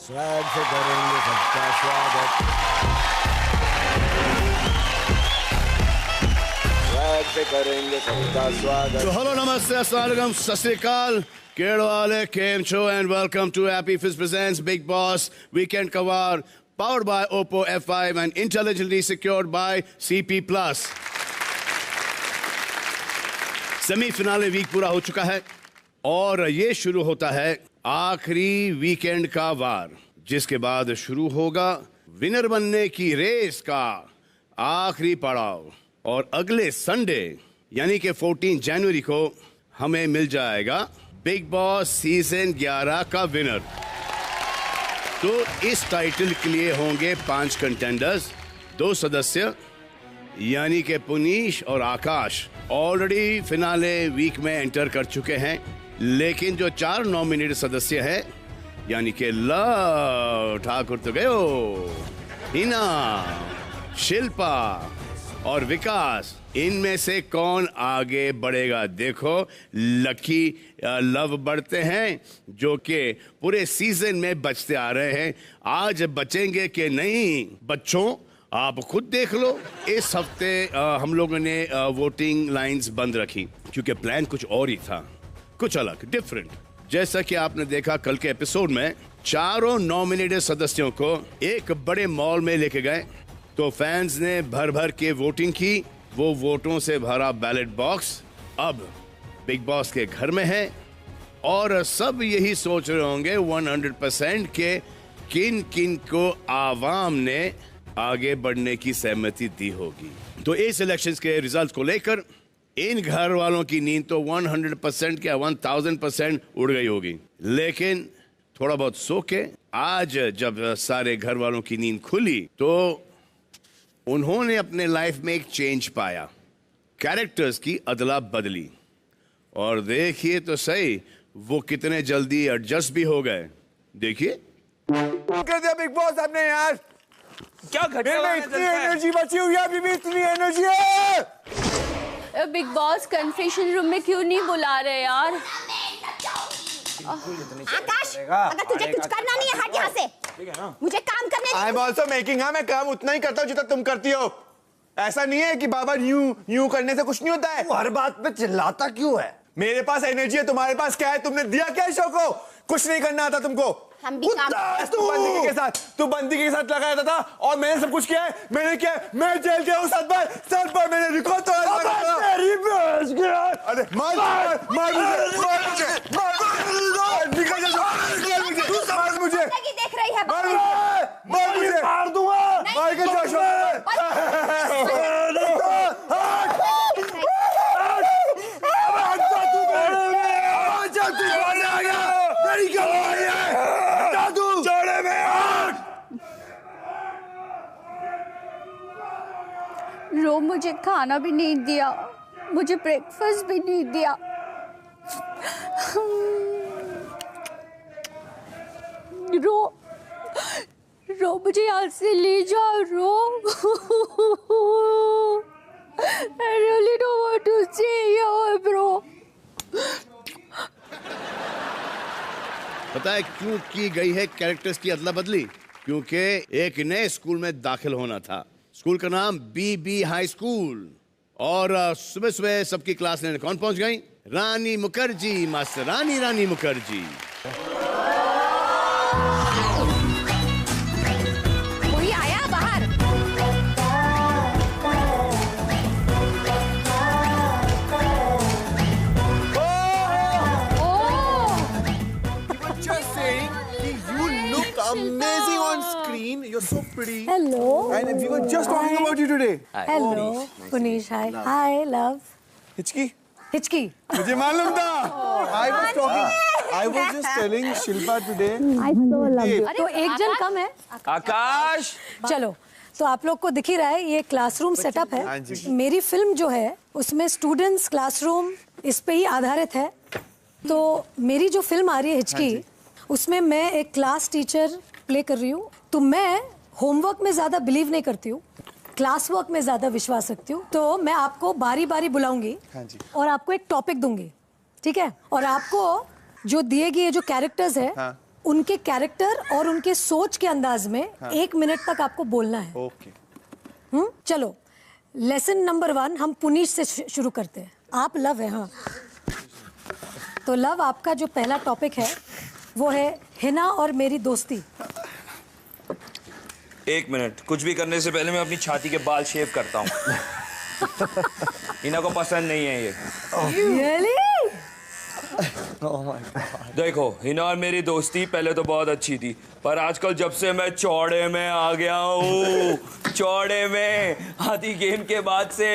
Swag से करेंगे सबका स्वागत, स्वैग से करेंगे सबका स्वागत। So hello, namaste, assalamualaikum, sat sri akal, Kerala, KM and welcome to Happy Fizz presents Big Boss Weekend Cover, powered by Oppo F5 and intelligently secured by CP+. Semi finale week पूरा हो चुका है और ये शुरू होता है आखिरी वीकेंड का वार, जिसके बाद शुरू होगा विनर बनने की रेस का आखिरी पड़ाव। और अगले संडे यानी कि 14 जनवरी को हमें मिल जाएगा बिग बॉस सीजन 11 का विनर। तो इस टाइटल के लिए होंगे 5 कंटेंडर्स, 2 सदस्य यानी कि पुनीश और आकाश ऑलरेडी फिनाले वीक में एंटर कर चुके हैं, लेकिन जो 4 नॉमिनेटेड सदस्य हैं यानी कि लव ठाकुर तो गयो, हिना, शिल्पा और विकास, इनमें से कौन आगे बढ़ेगा? देखो लकी लव बढ़ते हैं जो कि पूरे सीजन में बचते आ रहे हैं, आज बचेंगे कि नहीं? बच्चों आप खुद देख लो। इस हफ्ते हम लोगों ने वोटिंग लाइंस बंद रखी क्योंकि प्लान कुछ और ही था, कुछ अलग, डिफरेंट। जैसा कि आपने देखा कल के एपिसोड में, चारों नॉमिनेटेड सदस्यों को एक बड़े मॉल में लेके गए तो फैंस ने भर भर के वोटिंग की, वो वोटों से भरा बैलेट बॉक्स अब बिग बॉस के घर में है और सब यही सोच रहे होंगे 100% के किन किन को आवाम ने आगे बढ़ने की सहमति दी होगी। तो इस इलेक्शंस के रिजल्ट को लेकर इन घर वालों की नींद तो 100% क्या 1000% उड़ गई होगी, लेकिन थोड़ा बहुत सो के आज जब सारे घर वालों की नींद खुली तो उन्होंने अपने लाइफ में एक चेंज पाया, कैरेक्टर्स की अदला बदली। और देखिए तो सही वो कितने जल्दी एडजस्ट भी हो गए। देखिए कर दिया बिग बॉस आपने यार, क्या घटना है? इतनी एनर्जी बची हुई है, अभी भी इतनी एनर्जी है। बिग बॉस कन्फेशन रूम में क्यों नहीं बुला रहे यार? आकाश, अगर तुझे कुछ करना नहीं है हट यहाँ से, मुझे काम करने दे। आई एम ऑल्सो मेकिंग, हाँ मैं काम उतना ही करता हूँ जितना तुम करती हो। ऐसा नहीं है कि बाबा यूं करने से कुछ नहीं होता है। हर बात पे चिल्लाता क्यों है? मेरे पास एनर्जी है, तुम्हारे पास क्या है? तुमने दिया क्या शो को? कुछ नहीं करना आता तुमको। हम भी काम तू बंदगी के साथ लगा रहता था और मैंने सब कुछ किया है। मैंने क्या? मैं जेल गया हूँ 7 बार, 7 बार मैंने रिकॉर्ड तोड़ा। अरे मार मुझे, देख रही है, मार दूंगा, मार के रो मुझे खाना भी नहीं दिया, मुझे ब्रेकफास्ट भी नहीं दिया। रो मुझे यहाँ से ले जाओ, रो। I really don't want to stay here, bro. पता है क्यों की गई है कैरेक्टर्स की अदला बदली? क्योंकि एक नए स्कूल में दाखिल होना था। स्कूल का नाम बीबी हाई स्कूल। और सुबह सुबह सबकी क्लास लेने कौन पहुंच गई? रानी मुखर्जी, मास्टर रानी मुखर्जी। कोई आया बाहर? Just saying कि you look amazing on screen. You're so pretty. Hello. And we were just talking about you today. Hello. Punish, hi. Hi, love. हिचकी? हिचकी. मुझे मालूम था. I was just telling Shilpa today. I so love you. तो एक जन कम है. आकाश, चलो. तो आप लोग को दिख ही रहा है ये क्लासरूम सेटअप है। मेरी फिल्म जो है उसमें स्टूडेंट्स क्लासरूम इस पे ही आधारित है। तो मेरी जो फिल्म आ रही है हिचकी, उसमें मैं एक क्लास टीचर प्ले कर रही हूँ। तो मैं होमवर्क में ज्यादा बिलीव नहीं करती हूँ, क्लास वर्क में ज्यादा विश्वास रखती हूँ। तो मैं आपको बारी बारी बुलाऊंगी और आपको एक टॉपिक दूंगी, ठीक है? और आपको जो दिए गए जो कैरेक्टर्स है उनके कैरेक्टर और उनके सोच के अंदाज में 1 मिनट तक आपको बोलना है। ओके। चलो, लेसन नंबर 1 हम पुनीश से शुरू करते हैं। आप लव है, हाँ। तो लव, आपका जो पहला टॉपिक है वो है हिना और मेरी दोस्ती। 1 मिनट, कुछ भी करने से पहले मैं अपनी छाती के बाल शेव करता हूँ। हिना को पसंद नहीं है ये। Really? देखो, हिना और मेरी दोस्ती पहले तो बहुत अच्छी थी, पर आजकल जब से मैं चौड़े में आ गया हूँ, चौड़े में हाथी गेम के बाद से,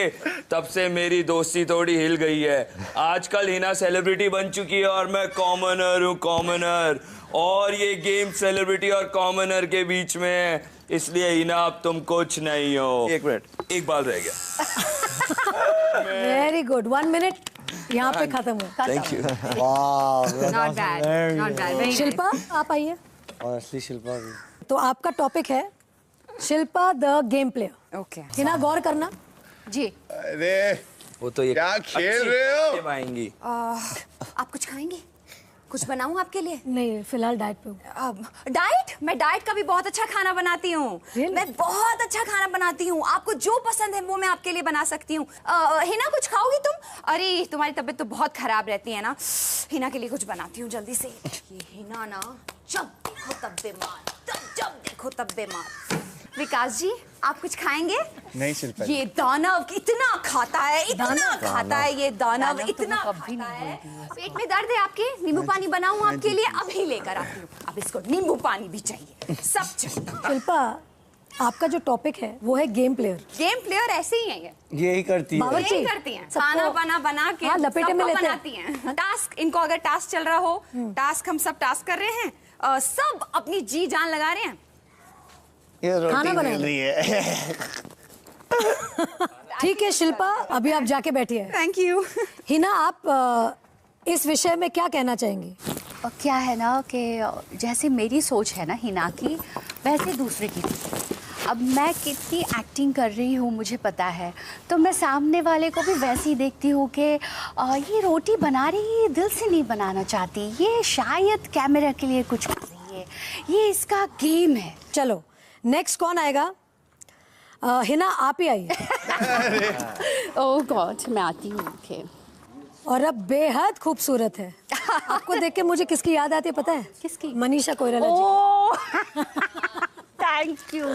तब से मेरी दोस्ती थोड़ी हिल गई है। आजकल हिना सेलिब्रिटी बन चुकी है और मैं कॉमनर हूँ, कॉमनर। और ये गेम सेलिब्रिटी और कॉमनर के बीच में है, इसलिए हिना अब तुम कुछ नहीं हो। 1 मिनट, एक बाल रह गया। वेरी गुड, 1 मिनट यहाँ पे खत्म हो। Thank you. Not bad. Not bad. Very Shilpa, आप आइए। ऑनेस्टली शिल्पा भी तो आपका टॉपिक है Shilpa the game player. Okay. Hina, गौर करना। जी। अरे वो तो ये क्या खेल रहे हो? आएंगी। आप कुछ खाएंगे? कुछ बनाऊं आपके लिए? नहीं, फिलहाल डाइट पे हूँ। डाइट? मैं डाइट का भी बहुत अच्छा खाना बनाती हूँ। Really? मैं बहुत अच्छा खाना बनाती हूँ। आपको जो पसंद है वो मैं आपके लिए बना सकती हूँ। हिना, कुछ खाओगी तुम? अरे, तुम्हारी तबीयत तो बहुत खराब रहती है ना। हिना के लिए कुछ बनाती हूँ जल्दी से। ये हिना ना, जब देखो तब बीमार, जब देखो तब बीमार। विकास जी, आप कुछ खाएंगे? नहीं शिल्पा। ये दानव इतना खाता है, इतना खाता है ये दानव, इतना कभी खाता नहीं है। पेट में दर्द है आपके? नींबू पानी बनाऊं आपके लिए? अभी लेकर आती हूँ। अब इसको नींबू पानी भी चाहिए, सब चाहिए। शिल्पा, आपका जो टॉपिक है वो है गेम प्लेयर। गेम प्लेयर ऐसे ही है ये, यही करती है। बावर्ची यही करती हैं। सबको- खाना बना बना के हाँ, लपेटे में सबको लेते हैं। बनाती हैं। टास्क, इनको अगर टास्क चल रहा हो, टास्क हम सब टास्क कर रहे हैं, सब अपनी जी जान लगा रहे हैं। ये रोटी खाना बनाना। मिल रही है। ठीक है शिल्पा, अभी आप जाके बैठिए। Thank you. हिना, आप इस विषय में क्या कहना चाहेंगी? और क्या है ना कि जैसे मेरी सोच है ना हिना की, वैसे दूसरे की भी। अब मैं कितनी एक्टिंग कर रही हूँ मुझे पता है, तो मैं सामने वाले को भी वैसे ही देखती हूँ कि ये रोटी बना रही है, दिल से नहीं बनाना चाहती, ये शायद कैमरा के लिए कुछ कर रही है, ये इसका गेम है। चलो, नेक्स्ट कौन आएगा? हिना, आप ही आइए। ओह गॉड, मैं आती हूँ। ओके। और अब बेहद खूबसूरत है। आपको देख के मुझे किसकी याद आती है पता है? किसकी? Manisha Koirala ji. Oh thank you.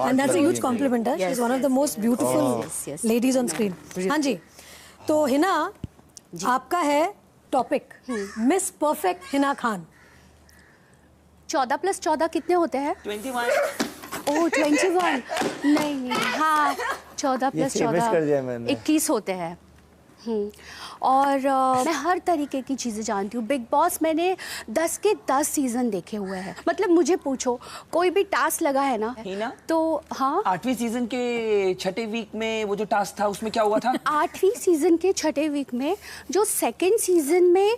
And that's a huge compliment. She's Yes, one of the most beautiful yes. ladies on screen. हाँ जी। तो हिना, आपका है topic miss perfect Hina Khan. 14 + 14 कितने होते हैं? 21। ओह 21 नहीं, हाँ 14 + ये famous कर दिया 14 मैंने। 21 होते हैं। और मैं हर तरीके की चीज़ें जानती हूँ। बिग बॉस मैंने 10 के 10 सीजन देखे हुए हैं। मतलब मुझे पूछो, कोई भी टास्क लगा है ना, हिना? तो हाँ। 8वीं सीजन के छठे वीक में वो जो टास्क था उसमें क्या हुआ था? 8वीं सीजन के छठे वीक में, जो सेकंड सीजन में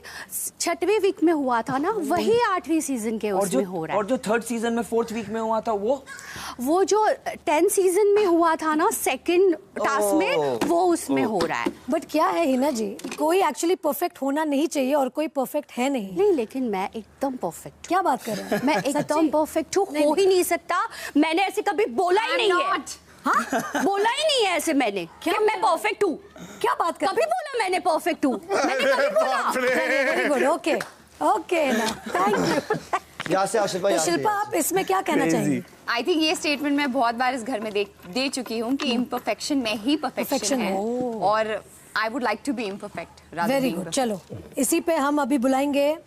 6वें वीक में हुआ था ना, वही 8वीं सीजन के उसमें हो रहा है। और जो थर्ड सीजन में 4th वीक में हुआ था वो जो 10 सीजन में हुआ था ना सेकंड टास्क में, वो उसमें हो रहा है। बट क्या है हिना जी, कोई एक्चुअली परफेक्ट होना नहीं चाहिए और कोई परफेक्ट है नहीं। नहीं, लेकिन मैं एकदम परफेक्ट। क्या बात कर रहे हैं? मैं एकदम परफेक्ट हूँ, हो ही नहीं सकता। मैंने ऐसे कभी बोला ही नहीं है। हाँ, बोला ही नहीं है ऐसे मैंने कि मैं परफेक्ट हूँ। क्या बात कर? कभी बोला मैंने परफेक्ट हूँ? मैंने कभी बोला? वेरी गुड, ओके ओके ना, थैंक यू। यहाँ से आओ शिल्पा, तो यहाँ से। शिल्पा, आप इसमें क्या कहना चाहेंगी? आई थिंक ये स्टेटमेंट मैं बहुत बार इस घर में दे चुकी हूँ कि इम्परफेक्शन में ही परफेक्शन Perfection, है। oh. और I would like to be imperfect. Very good. चलो, इसी पे हम अभी बुलाएंगे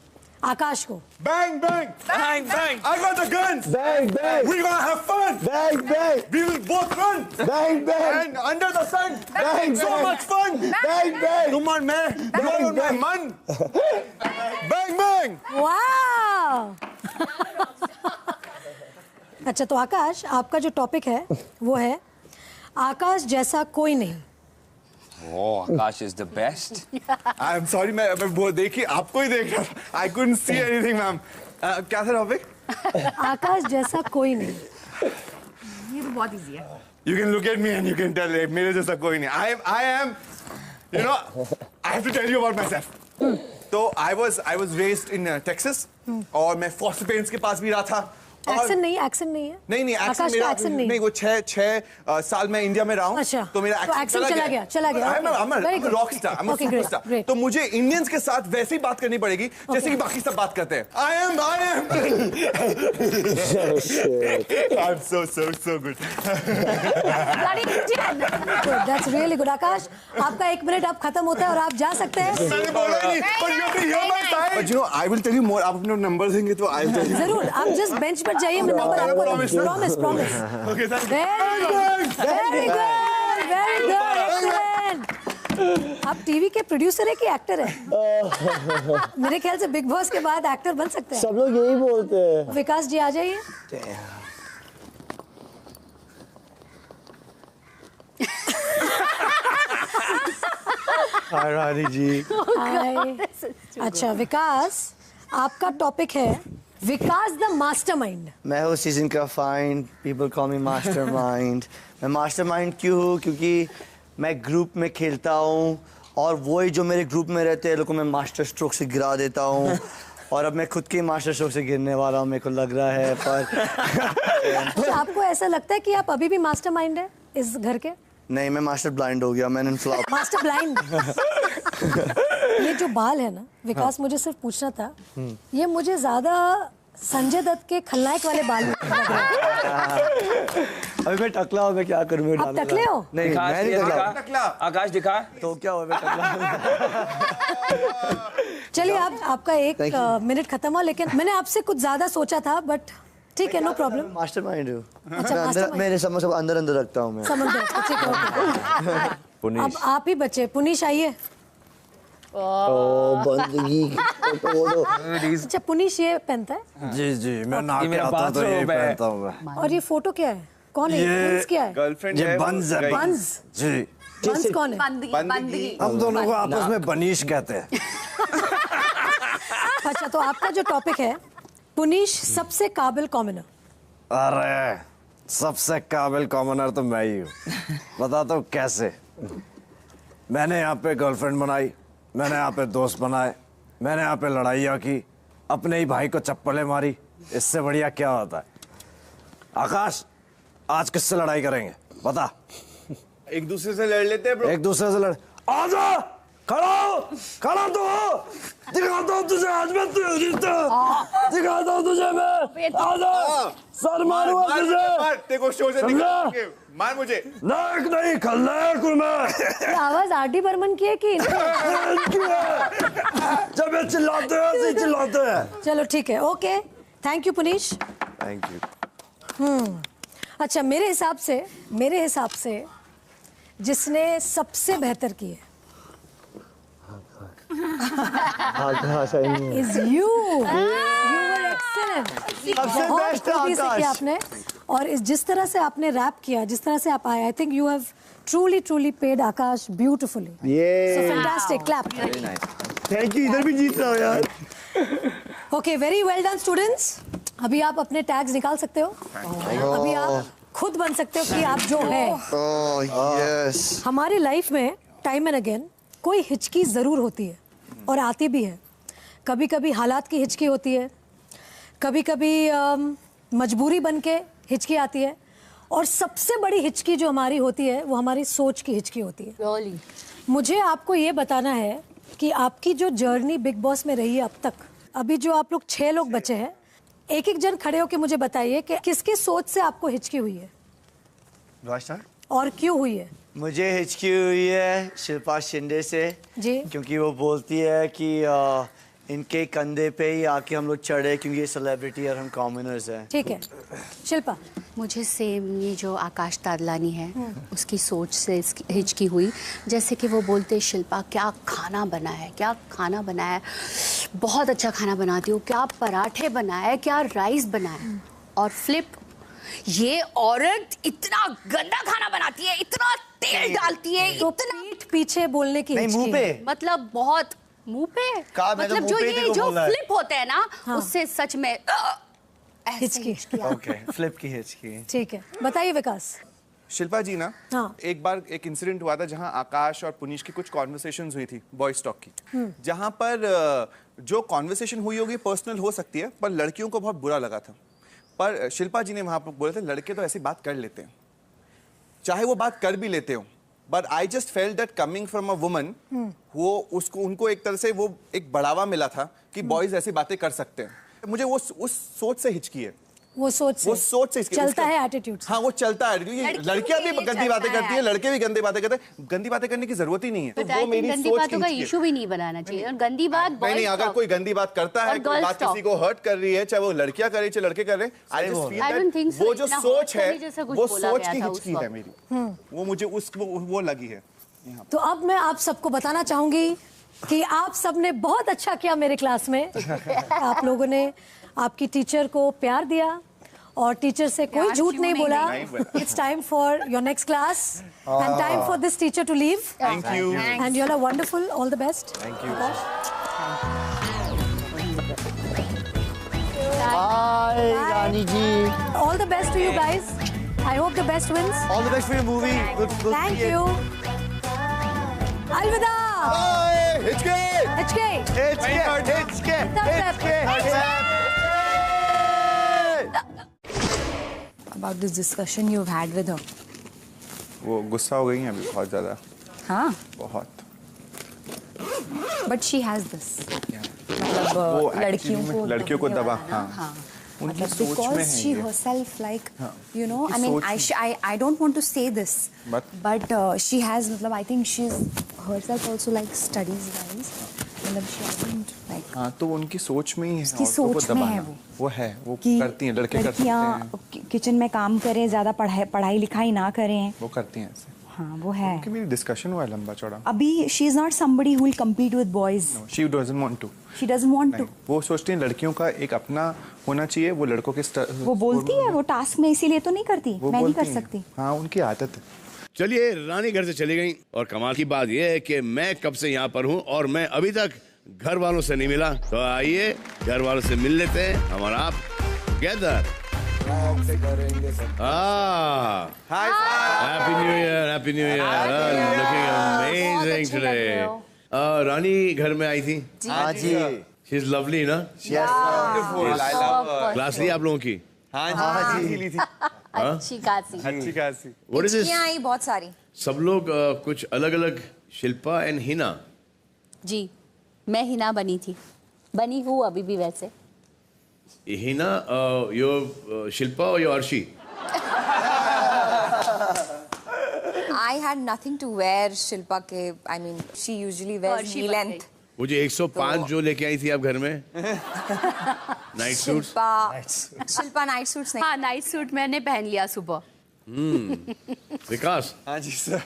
आकाश को। Bang, bang! Bang, bang! I got the guns! Bang, bang! We're gonna have fun! Bang, bang! We will both run! Bang, bang! And under the sun! Bang, So bang! much fun! Bang, bang! Come on, man! You are on my man! Bang, bang! वाह! अच्छा, तो आकाश, आपका जो topic है वो है आकाश जैसा कोई नहीं। Oh, Akash is the best. I'm sorry, मैं वो देखी आपको ही देख रहा था। I couldn't see anything, ma'am. क्या था टॉपिक? आकाश जैसा कोई नहीं। ये तो बहुत इजी है। You can look at me and you can tell मेरे जैसा कोई नहीं। I am, you know, I have to tell you about myself. So I was raised in Texas, और मैं फॉस्टर पेरेंट्स के पास भी रहा था। एक्शन नहीं है? नहीं आकाश एक्शन का मेरा एक्शन नहीं। नहीं, वो छह साल मैं इंडिया में रहा हूँ। अच्छा, तो मेरा तो एक्शन चला गया। Very good. Rock star, I'm a Okay, great, superstar। great. तो मुझे इंडियंस के साथ वैसे ही बात करनी पड़ेगी जैसे कि बाकी सब बात करते हैं। I am I'm so good। That's really good. आकाश, आपका 1 मिनट अब खत्म होता है और आप जा सकते हैं। मैंने बोला ही नहीं, but you have to hear my side। But you know, I will tell you more। आप अपना नंबर देंगे तो I'll tell you। जरूर, आप जस्ट बेंच पर जाइए, मैं नंबर आपको promise. Okay, thank you। Very good, excellent. आप टीवी के प्रोड्यूसर है कि एक्टर है? मेरे ख्याल से बिग बॉस के बाद एक्टर बन सकते हैं। सब लोग यही बोलते हैं। विकास जी आ जाइए। हाय रानी जी। हाय। अच्छा विकास, आपका टॉपिक है विकास द मास्टरमाइंड। मैं हूँ सीजन का फाइंड, पीपल कॉल मी मास्टरमाइंड। मैं मास्टरमाइंड क्यों हूँ? क्योंकि मैं ग्रुप में खेलता हूँ और वही जो मेरे ग्रुप में रहते हैं लोगों को मैं मास्टर स्ट्रोक से गिरा देता हूँ। और अब मैं खुद के मास्टर स्ट्रोक से गिरने वाला हूँ, मेरे को लग रहा है। पर तो आपको ऐसा लगता है कि आप अभी भी मास्टरमाइंड है इस घर के? नहीं, मैं मास्टर ब्लाइंड हो गया, मैंने फ्लॉप। Master blind. ये जो बाल है ना विकास, मुझे सिर्फ पूछना था, ये मुझे ज्यादा संजय दत्त के खलनायक वाले बाल लग रहे हैं। अभी मैं टकला हूँ, मैं क्या करूँ? मैं आप टकले हो? नहीं, दिखा, मैं नहीं ये टकला। आकाश दिखा। तो क्या हुआ? मैं टकला। चलिए आपका 1 मिनट खत्म हुआ, लेकिन मैंने आपसे कुछ ज्यादा सोचा था, बट ठीक है, नो प्रॉब्लम। मास्टरमाइंड हूँ। अच्छा, mastermind। मेरे समझ सब अंदर रखता हूँ मैं। समझ गए, ठीक है, ओके। अब आप ही बचे, पुनीश आइए। बंदगी। अच्छा पुनीश ये पहनता है जी, मैं नाक मेरा आता हूं तो ये bathrobe है। पहनता हूँ मैं। और ये फोटो क्या है? कौन है? बंस क्या है? गर्लफ्रेंड ये बंस है। बंस? जी, बंस कौन है? बंदगी। हम दोनों को आपस में बनीश कहते हैं। अच्छा, तो आपका जो टॉपिक है, पुनीश सबसे काबिल कॉमनर। अरे सबसे काबिल कॉमनर तो मैं ही हूँ। बताता हूँ कैसे। मैंने यहाँ पे गर्लफ्रेंड बनाई, मैंने यहाँ पे दोस्त बनाए, मैंने यहाँ पे लड़ाइयाँ की, अपने ही भाई को चप्पलें मारी। इससे बढ़िया क्या होता है? आकाश, आज किससे लड़ाई करेंगे बता? एक दूसरे से लड़ लेते हैं ब्रो। एक दूसरे से लड़। आजा, खड़ा तो हो। दिखाता हूँ तुझे आज मैं रिश्ता, दिखाता हूँ तुझे मैं। आजा, सर मारूंगा तुझे। तेरे को शो से निकाल के मार मुझे। नायक नहीं, खलनायक हूँ मैं। ये आवाज R.D. बर्मन की है कि जब ये चिल्लाते हैं ऐसे ही चिल्लाते हैं। चलो ठीक है, okay, thank you Puneesh. Thank you. अच्छा, मेरे हिसाब से जिसने सबसे बेहतर की है इज यू। सबसे बेस्ट आकाश आपने, और जिस तरह से आपने रैप किया, जिस तरह से आप आए, आई think you have truly paid Akash beautifully. ये फैंटास्टिक, क्लैप। Thank you. इधर भी जीत रहा हूँ यार। Okay, very well done students. अभी आप अपने टैग्स निकाल सकते हो। अभी आप खुद बन सकते हो कि आप जो है। यस। हमारी लाइफ में टाइम एंड अगेन कोई हिचकी जरूर होती है और आती भी है। कभी कभी हालात की हिचकी होती है, कभी कभी मजबूरी बन के हिचकी आती है, और सबसे बड़ी हिचकी जो हमारी होती है वो हमारी सोच की हिचकी होती है। मुझे आपको ये बताना है कि आपकी जो जर्नी बिग बॉस में रही है अब तक, अभी जो आप लोग 6 लोग बचे हैं, एक जन खड़े होके मुझे बताइए कि किसकी सोच से आपको हिचकी हुई है और क्यों हुई है? मुझे हिचकी हुई है शिल्पा शिंदे से जी। क्योंकि वो बोलती है कि इनके कंधे पे ही आके हम लोग चढ़े क्योंकि ये सेलिब्रिटी और हम कॉमनर्स हैं। ठीक है, शिल्पा। मुझे सेम ये जो आकाश तादलानी है उसकी सोच से हिचकी हुई। जैसे कि वो बोलते, शिल्पा क्या खाना बना है, क्या खाना बनाया है, बहुत अच्छा खाना बनाती हूँ, क्या पराठे बनाए, क्या राइस बनाए। और फ्लिप, ये औरत इतना गंदा खाना बनाती है, इतना तेल डालती है, तो इतना पीठ पीछे बोलने की नहीं, हिचकी मुंह पे। है। मतलब बहुत मुंह पे। कहा, मैं तो मतलब मुंह जो पे ही ये तेरे को जो बोला है। फ्लिप होते हैं ना, उससे सच में ऐसे हिचकी। हिचकी आती है। ओके, फ्लिप की हिचकी। ठीक है, बताइए विकास। शिल्पा जी ना, हाँ। एक बार एक इंसिडेंट हुआ था जहां आकाश और पुनीश की कुछ कॉन्वर्सेशंस हुई थी बॉयज टॉक की, जहां पर जो कॉन्वर्सेशन हुई होगी पर्सनल हो सकती है, पर लड़कियों को बहुत बुरा लगा था। पर शिल्पा जी ने वहां पर बोले थे लड़के तो ऐसी बात कर लेते हैं, चाहे वो बात कर भी लेते हो, but I just felt that coming from a woman, वो उसको उनको एक तरह से वो एक बढ़ावा मिला था कि बॉयज ऐसी बातें कर सकते हैं। मुझे वो उस सोच से हिचकी है, वो सोच से चलता है एटीट्यूड। हाँ, वो चलता है, क्योंकि लड़कियां भी गंदी बातें करती हैं, लड़के भी गंदी बातें करते हैं। गंदी बातें करने की जरूरत ही नहीं है। तो वो मेरी गंदी बातों का इशू भी नहीं बनाना चाहिए। और गंदी बात नहीं, अगर कोई गंदी बात करता है, कोई बात किसी को हर्ट कर रही है, चाहे वो लड़कियां करे चाहे लड़के कर रहे हैं, आई जस्ट फील दैट वो जो सोच है, वो सोच की हिचकी है मेरी, वो मुझे वो लगी है। तो अब मैं आप सबको बताना चाहूंगी कि आप सबने बहुत अच्छा किया मेरे क्लास में। आप लोगों ने आपकी टीचर को प्यार दिया और टीचर से कोई झूठ नहीं बोला। It's time for your next class and time for this teacher to leave. Thank you and you are wonderful, all the best. Thank you. Bye, Rani ji. All the best to you guys. I hope the best wins. All the best for your movie. Good Thank you. Alvida. Bye. HK. About this discussion you've had with her. वो गुस्सा हो गई हैं अभी बहुत ज्यादा। हाँ. बहुत। But she has this. वो लड़कियों को दबा, हाँ. उनकी सोच में है Because she ये। herself, like, you know, उनकी I mean, सोच I don't want to say this, But she has, मतलब, I think she's herself also like studies wise, मतलब she hasn't like. हाँ, तो उनकी सोच में ही है, उसकी औरतों को सोच में है दबाना। वो है, वो कि करती हैं, लड़के कर सकते हैं, लड़कियाँ किचन में काम करें, ज्यादा पढ़ाई लिखाई ना करें। वो करती हैं ऐसे। हाँ, वो है। कि मेरी डिस्कशन हुआ है लंबा चौड़ा। अभी she is not somebody who will compete with boys. No, she doesn't want to. She doesn't want to. वो सोचती हैं लड़कियों का एक अपना होना चाहिए, वो लड़कों के वो बोलती है, वो टास्क में इसीलिए तो नहीं करती, मैं नहीं कर सकती। हाँ, उनकी आदत है। चलिए, रानी घर से चली गई और कमाल की बात यह है कि मैं कब से यहाँ पर हूँ और मैं अभी तक घर वालों से नहीं मिला। तो आइए घर वालों से मिल लेते हैं हम और आप together. Happy new year, happy new year. Looking amazing today. Rani घर में आई थी। हाँ जी। शी इज लवली ना? क्लास ली आप लोगों की? हाँ जी, ली थी। अच्छी खासी। अच्छी खासी। What is this? आई बहुत सारी। सब लोग कुछ अलग अलग। शिल्पा एंड हिना। जी, मैं हिना बनी थी, बनी हूँ अभी भी वैसे। हिना योर शिल्पा और your Arshi? I had nothing to wear Shilpa के, I mean, she usually wears knee length. वो जो 105 जो लेके आई थी आप घर में night suits. Shilpa night suits नहीं। हाँ, नाइट सूट मैंने पहन लिया सुबह। विकास। हाँ जी sir.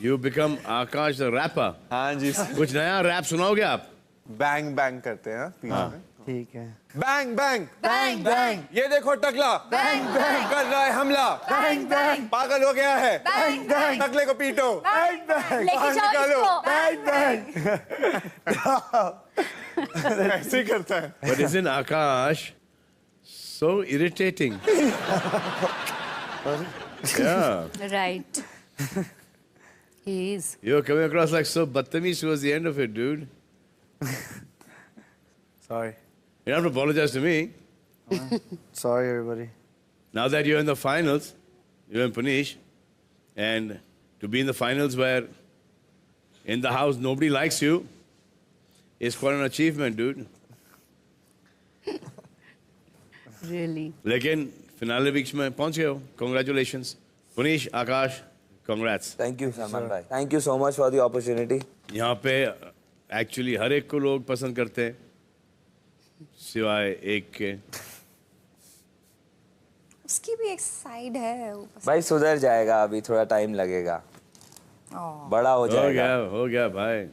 You become Akash the rapper. हाँ जी सर। कुछ नया रैप सुनाओगे आप? बैंग बैंग करते हैं पीछे में। ठीक है। बैंग बैंग Bang, बैंग, ये देखो टकला Bang, bang. कर रहा है हमला, Bang, bang. पागल हो गया है, Bang, bang. टकले को पीटो, लेके जाओ निकालो, इसको। ऐसे ही करता है। But isn't Akash so irritating? Yeah. Right. He is. You're coming across like so badtameez towards the end of it, dude. Sorry. You don't have to apologize to me. Sorry, everybody. Now that you're in the finals, you're in Punish, and to be in the finals where in the house nobody likes you is quite an achievement, dude. Really. लेकिन finale weeks में पहुंच गए हो। Congratulations. Punish, Akash, congrats. Thank you, Salman bhai. Thank you so much for the opportunity. यहाँ पे actually हर एक को लोग पसंद करते हैं सिवाय एक के। उसकी भी एक साइड है। भाई सुधर जाएगा, अभी थोड़ा टाइम लगेगा, बड़ा हो जाएगा। हो गया भाई,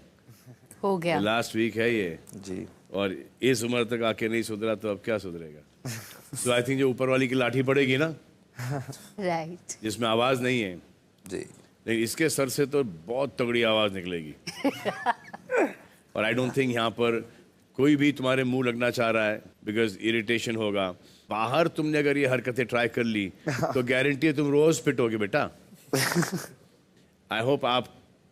हो गया। लास्ट वीक है ये जी। और इस उम्र तक आके नहीं सुधरा तो अब क्या सुधरेगा? सो आई थिंक जो ऊपर वाली की लाठी पड़ेगी ना, राइट, जिसमें आवाज नहीं है जी, लेकिन इसके सर से तो बहुत तगड़ी आवाज निकलेगी। और आई डोंट थिंक यहाँ पर कोई भी तुम्हारे मुंह लगना चाह रहा है बिकॉज इरिटेशन होगा। बाहर तुमने अगर ये हरकतें ट्राई कर ली तो गारंटी है तुम रोज पिटोगे बेटा। आई होप आप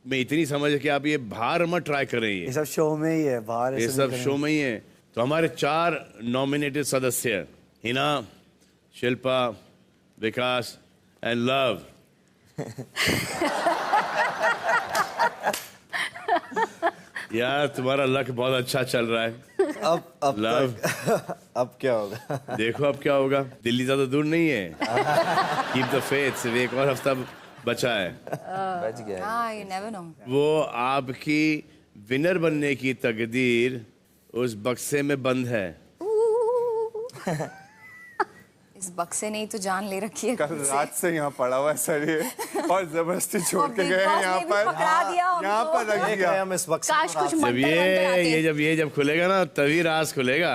में इतनी समझ है कि आप ये बाहर मत ट्राई कर रही ये है, सब शो में ही है, बाहर ये ऐसे सब नहीं शो में ही है। तो हमारे 4 नॉमिनेटेड सदस्य हिना, शिल्पा, विकास एंड लव। यार तुम्हारा लक बहुत अच्छा चल रहा है। अब लव अब क्या होगा? देखो अब क्या होगा। दिल्ली ज्यादा दूर नहीं है। कीप द फेथ, सिर्फ एक और हफ्ता बचा है। बच गया। हाँ, you never know. वो आपकी विनर बनने की तकदीर उस बक्से में बंद है। इस बक्से ने ही तो जान ले रखी है। कल रात से यहाँ पड़ा हुआ है सर ये, और जबरदस्ती छोड़ के गए हैं यहाँ पर। पकड़ा दिया यहाँ पर रख देख दिया। रहे हैं हम इस वक्त से काश कुछ जब मंत्र जब खुलेगा ना तभी राज खुलेगा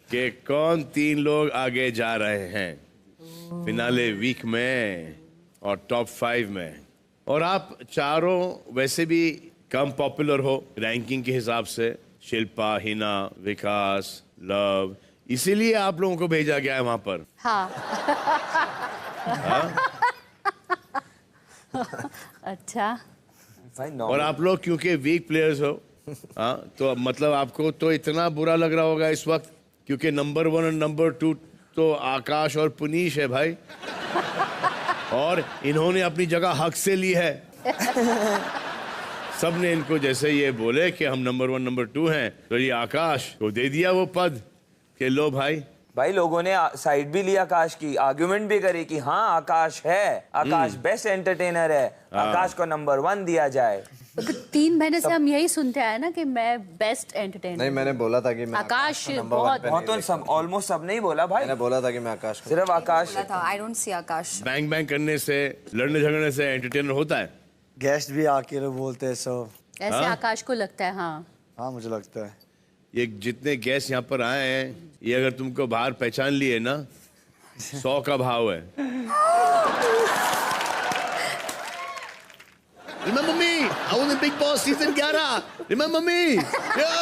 कि कौन 3 लोग आगे जा रहे हैं फिनाले वीक में और टॉप 5 में। और आप चारों वैसे भी कम पॉपुलर हो रैंकिंग के हिसाब से, शिल्पा, हिना, विकास, लव, इसीलिए आप लोगों को भेजा गया है वहां पर। हाँ। अच्छा। और आप लोग क्योंकि वीक प्लेयर्स हो, हाँ, तो मतलब आपको तो इतना बुरा लग रहा होगा इस वक्त क्योंकि नंबर 1 और नंबर 2 तो आकाश और पुनीश है भाई, और इन्होंने अपनी जगह हक से ली है। सबने इनको जैसे ये बोले कि हम नंबर 1 नंबर 2 हैं, तो ये आकाश को दे दिया वो पद कि लो भाई। भाई लोगों ने साइड भी लिया आकाश की, आर्गुमेंट भी करे कि हाँ आकाश है, आकाश बेस्ट एंटरटेनर है, आकाश को नंबर 1 दिया जाए। तो 3 महीने से हम यही सुनते आए ना कि मैं बेस्ट एंटरटेनर। नहीं, मैंने बोला था कि मैं आकाश नंबर 1 बहुत पे बहुत, तो सब ऑलमोस्ट सब नहीं बोला भाई, मैंने बोला था कि मैं आकाश को सिर्फ Akash. I don't see Akash. Bang bang करने से, लड़ने झगड़ने से एंटरटेनर होता है। गेस्ट भी आके लोग बोलते हैं सो। ऐसे आकाश को लगता है। हाँ हाँ, मुझे लगता है ये जितने गेस्ट यहाँ पर आए हैं, ये अगर तुमको बाहर पहचान लिए ना 100 का भाव है। Remember me? I was in Big Boss season 11. Remember me? Yo!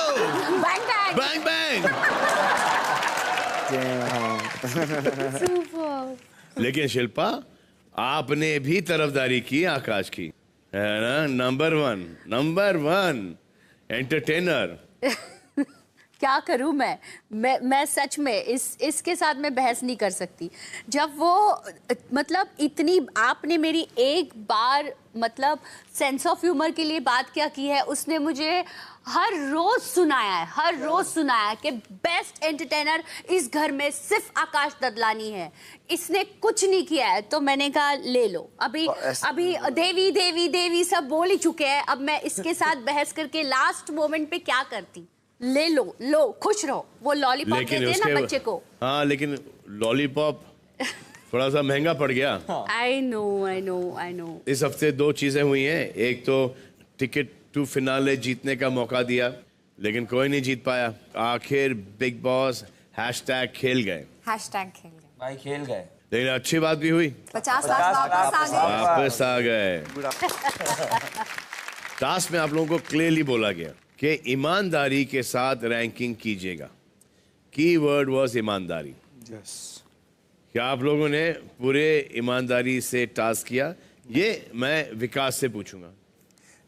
Bang bang. Bang bang! Super. लेकिन शिल्पा, आपने भी तरफदारी की आकाश की, है ना? Number 1 entertainer. क्या करूं मैं सच में इसके साथ मैं बहस नहीं कर सकती। जब वो मतलब इतनी आपने मेरी एक बार मतलब सेंस ऑफ ह्यूमर के लिए बात क्या की है, उसने मुझे हर रोज सुनाया है कि बेस्ट एंटरटेनर इस घर में सिर्फ आकाश ददलानी है, इसने कुछ नहीं किया है। तो मैंने कहा ले लो, अभी देवी देवी देवी सब बोल ही चुके हैं, अब मैं इसके साथ बहस करके लास्ट मोमेंट पे क्या करती। ले लो खुश रहो। वो लॉलीपॉप देते हैं ना बच्चे को। हाँ, लेकिन लॉलीपॉप थोड़ा सा महंगा पड़ गया। I know. इस हफ्ते 2 चीजें हुई हैं। एक तो टिकट टू फिनाले जीतने का मौका दिया, लेकिन कोई नहीं जीत पाया। आखिर बिग बॉस #खेल गए। भाई खेल गए, लेकिन अच्छी बात भी हुई, 50 लाख वापस आ गए। टास्क में आप लोगों को क्लियरली बोला गया कि ईमानदारी के साथ रैंकिंग कीजिएगा। की वर्ड वॉज ईमानदारी। क्या आप लोगों ने पूरे ईमानदारी से टास्क किया? ये मैं विकास से पूछूंगा।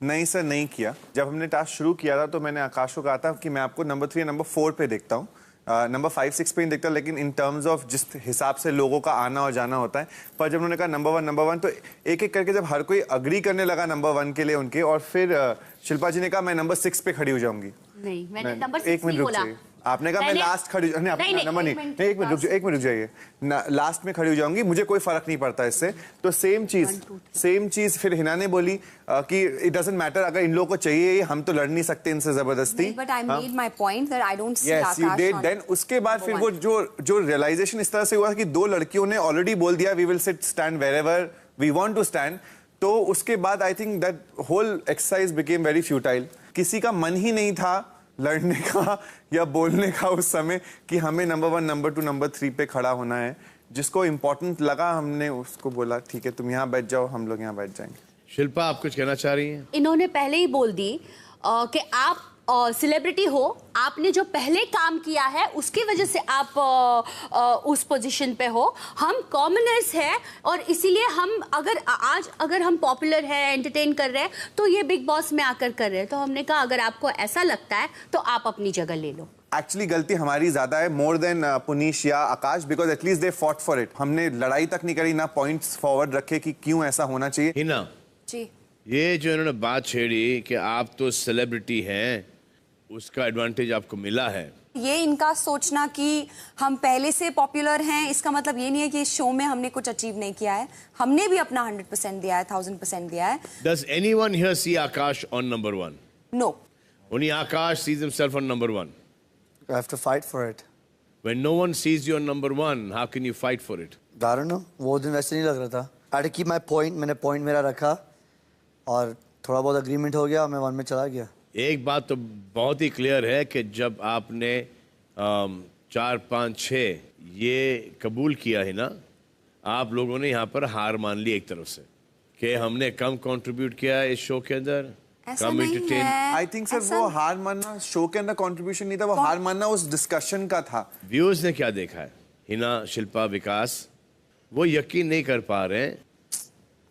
नहीं सर, नहीं किया। जब हमने टास्क शुरू किया था तो मैंने आकाश को कहा था कि मैं आपको नंबर 3 या नंबर 4 पे देखता हूँ, नंबर 5 6 पे नहीं देखता, लेकिन इन टर्म्स ऑफ जिस हिसाब से लोगों का आना और जाना होता है। पर जब उन्होंने कहा नंबर 1 तो एक एक करके जब हर कोई अग्री करने लगा नंबर 1 के लिए उनके, और फिर शिल्पा जी ने कहा मैं नंबर 6 पे खड़ी हो जाऊंगी। नहीं, मैंने नंबर 6 एक मिनट रुक जाइए। आपने कहा मैं लास्ट खड़ी एक मिनट रुक जाइए। लास्ट में खड़ी हो जाऊंगी, मुझे कोई फर्क नहीं पड़ता इससे। तो सेम चीज फिर हिना ने बोली कि इट डजंट मैटर, अगर इन लोगों को चाहिए, हम तो लड़ नहीं सकते इनसे जबरदस्ती। But I made my point that I don't see yes you did. Then उसके बाद फिर वो जो रियलाइजेशन इस तरह से हुआ कि 2 लड़कियों ने ऑलरेडी बोल दिया we will stand wherever we want to stand. तो उसके बाद I think that whole exercise became very futile. किसी का मन ही नहीं था लड़ने का या बोलने का उस समय कि हमें नंबर 1 नंबर 2 नंबर 3 पे खड़ा होना है। जिसको इम्पोर्टेंट लगा हमने उसको बोला ठीक है तुम यहाँ बैठ जाओ, हम लोग यहाँ बैठ जाएंगे। शिल्पा, आप कुछ कहना चाह रही हैं? इन्होंने पहले ही बोल दी कि आप सेलिब्रिटी हो, आपने जो पहले काम किया है उसकी वजह से आप उस पोजीशन पे हो। हम कॉमनर्स हैं और इसीलिए हम अगर हम पॉपुलर है, एंटरटेन कर रहे हैं, तो ये बिग बॉस में आकर कर रहे हैं। तो हमने कहा अगर आपको ऐसा लगता है तो आप अपनी जगह ले लो। एक्चुअली गलती हमारी ज्यादा है, मोर देन पुनीश या Akash, because at least they fought for it. हमने लड़ाई तक नहीं करी, ना पॉइंट्स फॉरवर्ड रखे कि क्यों ऐसा होना चाहिए। हिना जी, ये जो इन्होंने बात छेड़ी कि आप तो सेलिब्रिटी हैं, उसका एडवांटेज आपको मिला है। ये इनका सोचना कि हम पहले से पॉपुलर हैं, इसका मतलब ये नहीं है कि इस शो में हमने कुछ अचीव नहीं किया है। हमने भी अपना 100% दिया है, 1000% दिया है। Does anyone here see Akash on number 1? No, Only Akash sees himself on number 1. I have to fight for it. When no one sees you on number 1, how can you fight for it? I don't know, वो दिन वैसे नहीं लग रहा था। I had to keep my point, मैंने point मेरा रखा और थोड़ा बहुत agreement हो गया, मैं 1 में चला गया। एक बात तो बहुत ही क्लियर है कि जब आपने 4, 5, 6 ये कबूल किया है ना, आप लोगों ने यहाँ पर हार मान ली एक तरफ से कि हमने कम कंट्रीब्यूट किया है इस शो के अंदर, ऐसा कम नहीं entertain। है। आई थिंक सर वो हार मानना शो के अंदर कंट्रीब्यूशन नहीं था, वो हार मानना उस डिस्कशन का था। व्यूअर्स ने क्या देखा है, हिना, शिल्पा, विकास, वो यकीन नहीं कर पा रहे हैं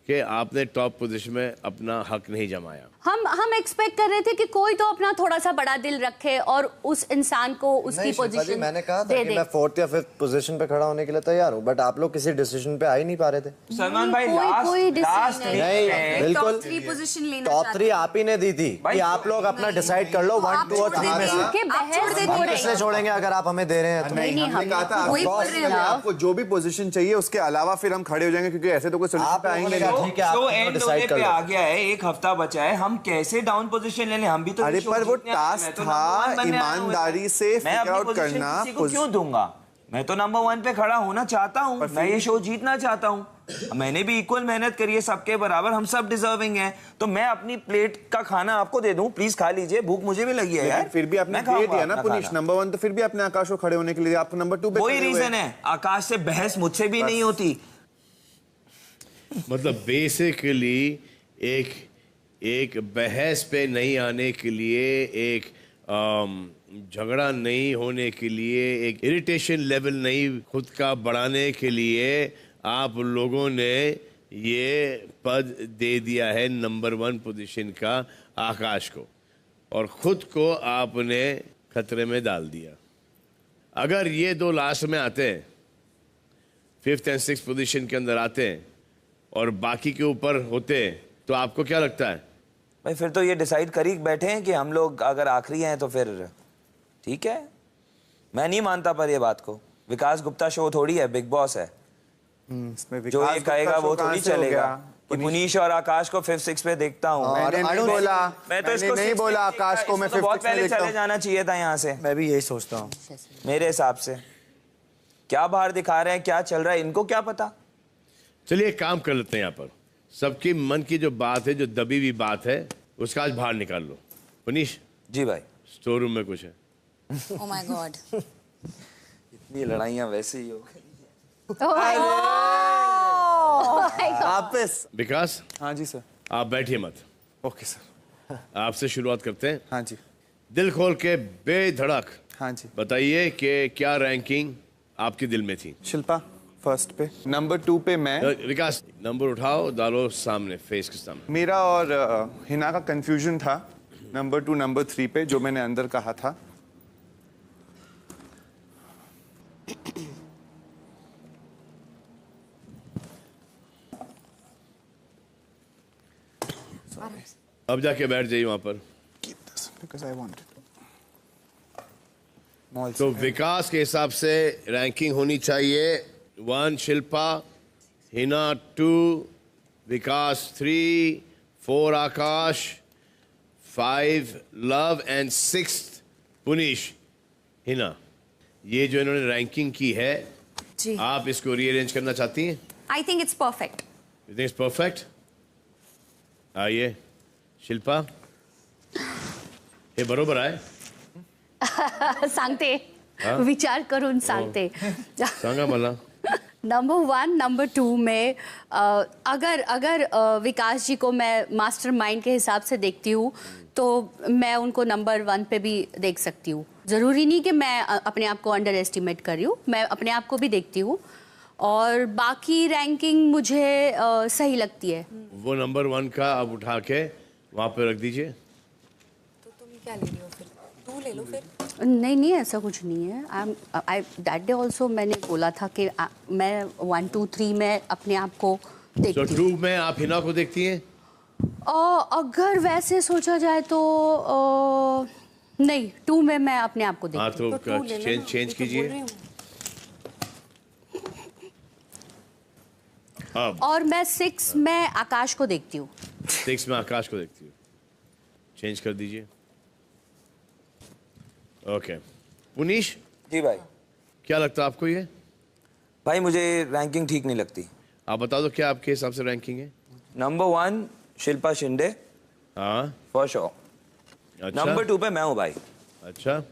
कि आपने टॉप पोजीशन में अपना हक नहीं जमाया। हम एक्सपेक्ट कर रहे थे कि कोई तो अपना थोड़ा सा बड़ा दिल रखे और उस इंसान को उसकी नहीं शिल्पा जी, पोजीशन मैंने कहा था दे कि दे। मैं 4th या 5th पोजीशन पे खड़ा होने के लिए तैयार हूँ, बट आप लोग किसी डिसीजन पे आ ही नहीं पा रहे थे। सलमान भाई कोई decision लास्ट नहीं। नहीं, बिल्कुल टॉप 3 पोजीशन लेना टॉप चाहते 3 आप ही ने दी थी कि आप लोग अपना डिसाइड कर लो 1, 2 और 3 में से। के बहस हो हम रही किसने है। छोड़ेंगे अगर आप हमें दे रहे हैं तो। नहीं, हमने कहा था वही बोल रहे हैं हम। आपको जो भी पोजीशन चाहिए उसके अलावा फिर हम खड़े हो जाएंगे, क्योंकि ऐसे तो कोई सोल्यूशन आप पे लोगों आएंगे ने कहा नहीं। ठीक है, आप शो लोग एंड होने डिसाइड कर पे लो। आ गया है, एक हफ्ता बचा है, हम कैसे डाउन पोजीशन ले लें? हम भी तो अरे शो पर वो जीतने आए हैं, मैं टास्क तो था number 1 बनने आया हूं। ईमानदारी से मैं फिगर अपनी आउट पोजीशन करना। किसी को क्यों दूंगा? मैं तो नंबर 1 पे खड़ा होना चाहता हूँ, मैं ये शो जीतना चाहता हूँ। मैंने भी इक्वल मेहनत करी है, सबके बराबर, हम सब डिजर्विंग हैं। तो मैं अपनी प्लेट का खाना आपको दे दूं, प्लीज खा लीजिए, भूख मुझे भी लगी है यार। फिर भी आपने मैं दे खाऊंगा दिया ना अपना पुनीश खाना। नंबर 1, तो फिर भी अपने आकाश को खड़े होने के लिए आपको नंबर 2 पे वही खड़े हुए। रीजन है, आकाश से बहस मुझसे भी नहीं होती। मतलब बेसिकली एक बहस पे नहीं आने के लिए, एक झगड़ा नहीं होने के लिए, एक इरिटेशन लेवल नहीं खुद का बढ़ाने के लिए आप लोगों ने ये पद दे दिया है नंबर 1 पोजीशन का आकाश को, और खुद को आपने खतरे में डाल दिया। अगर ये 2 लास्ट में आते हैं, 5th एंड 6th पोजीशन के अंदर आते हैं और बाकी के ऊपर होते, तो आपको क्या लगता है? भाई फिर तो ये डिसाइड कर ही बैठे हैं कि हम लोग अगर आखिरी हैं तो फिर ठीक है। मैं नहीं मानता पर ये बात को, विकास गुप्ता शो थोड़ी है, बिग बॉस है। इसमें जो विकास ये कहेगा गुप्ता वो शो कहाँ थोड़ी से हो चलेगा गया? कि मुनीश और आकाश को 5th 6th पे देखता हूँ। मैंने I नहीं don't- बोला, मैं तो मैंने इसको नहीं 6th बोला पे देखता, आकाश को मैं इसको तो बहुत 5th में पहले देखता चले हूँ। जाना चाहिए था यहाँ से, मैं भी यही सोचता हूँ। मेरे हिसाब से। क्या बाहर दिखा रहे हैं, क्या चल रहा है, इनको क्या पता। चलिए एक काम कर लेते हैं, यहाँ पर सबकी मन की जो बात है, जो दबी हुई बात है, उसका आज बाहर निकाल लो। पुनीश जी भाई, स्टोर रूम में कुछ है? ओह माय गॉड, ये लड़ाइयाँ वैसे ही हो गई। वापस। विकास, हाँ जी सर। आप बैठिए मत, ओके सर। आपसे शुरुआत करते हैं। हाँ जी। दिल खोल के बेधड़क हाँ जी। बताइए कि क्या रैंकिंग आपके दिल में थी? शिल्पा फर्स्ट पे, नंबर 2 पे मैं। विकास नंबर उठाओ, डालो सामने, फेस के सामने। मेरा और हिना का कंफ्यूजन था नंबर 2 नंबर 3 पे, जो मैंने अंदर कहा था। अब जाके बैठ जाइए वहां पर। Because I wanted. तो विकास के हिसाब से रैंकिंग होनी चाहिए 1 शिल्पा, हिना 2, विकास 3, 4 आकाश, 5 लव एंड 6 पुनीश। हिना, ये जो इन्होंने रैंकिंग की है, जी, आप इसको रीअरेंज करना चाहती हैं? I think it's perfect. You think it's perfect? आइए शिल्पा, हे बरोबर आहे? सांगते, विचार करून सांगते. सांगा मला. नंबर 1, नंबर 2 में अगर विकास जी को मैं मास्टरमाइंड के हिसाब से देखती हूँ तो मैं उनको नंबर 1 पे भी देख सकती हूँ। ज़रूरी नहीं कि मैं अपने आप को अंडर एस्टिमेट कर रही हूँ, मैं अपने आप को भी देखती हूँ और बाकी रैंकिंग मुझे सही लगती है। वो नंबर 1 का आप उठा के वहाँ पे रख दीजिए। तो तुम क्या ले रही हो फिर? 2 ले लो फिर। नहीं ऐसा कुछ नहीं है। आई दैट डे ऑल्सो मैंने बोला था कि मैं 1, 2, 3 में अपने आप को देखती हूँ। 2 में आप हिना को देखती हैं? अगर वैसे सोचा जाए तो नहीं, 2 में मैं अपने आप को देखती हूँ। हाँ तो चेंज कीजिए। अब और मैं 6 में आकाश को देखती हूँ। 6 में आकाश को देखती हूँ। चेंज कर दीजिए। ओके पुनीश जी भाई। क्या लगता है आपको ये? भाई मुझे रैंकिंग ठीक नहीं लगती। आप बता दो क्या आपके हिसाब से रैंकिंग है? नंबर 1 शिल्पा शिंदे हाँ फॉर श्योर। अच्छा नंबर 2 पे मैं हूँ भाई। अच्छा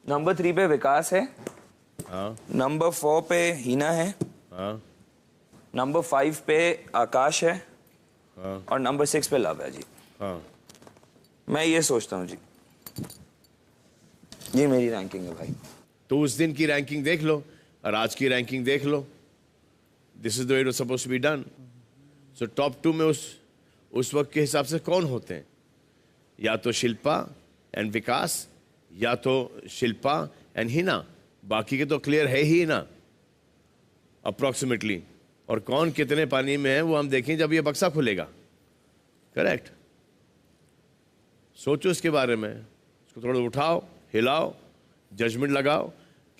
नंबर 3 पे विकास है। हाँ नंबर 4 पे हिना है। हाँ नंबर 5 पे आकाश है। हाँ और नंबर 6 पे लव है जी। हाँ मैं ये सोचता हूँ जी, ये मेरी रैंकिंग है भाई। तो उस दिन की रैंकिंग देख लो और आज की रैंकिंग देख लो। This is the way it was supposed to be done. So top 2 में उस वक्त के हिसाब से कौन होते हैं? या तो शिल्पा एंड विकास या तो शिल्पा एंड हिना। बाकी के तो क्लियर है ही ना अप्रोक्सीमेटली। और कौन कितने पानी में है वो हम देखें जब ये बक्सा खुलेगा। करेक्ट। सोचो इसके बारे में, इसको थोड़ा उठाओ, हिलाओ, जजमेंट लगाओ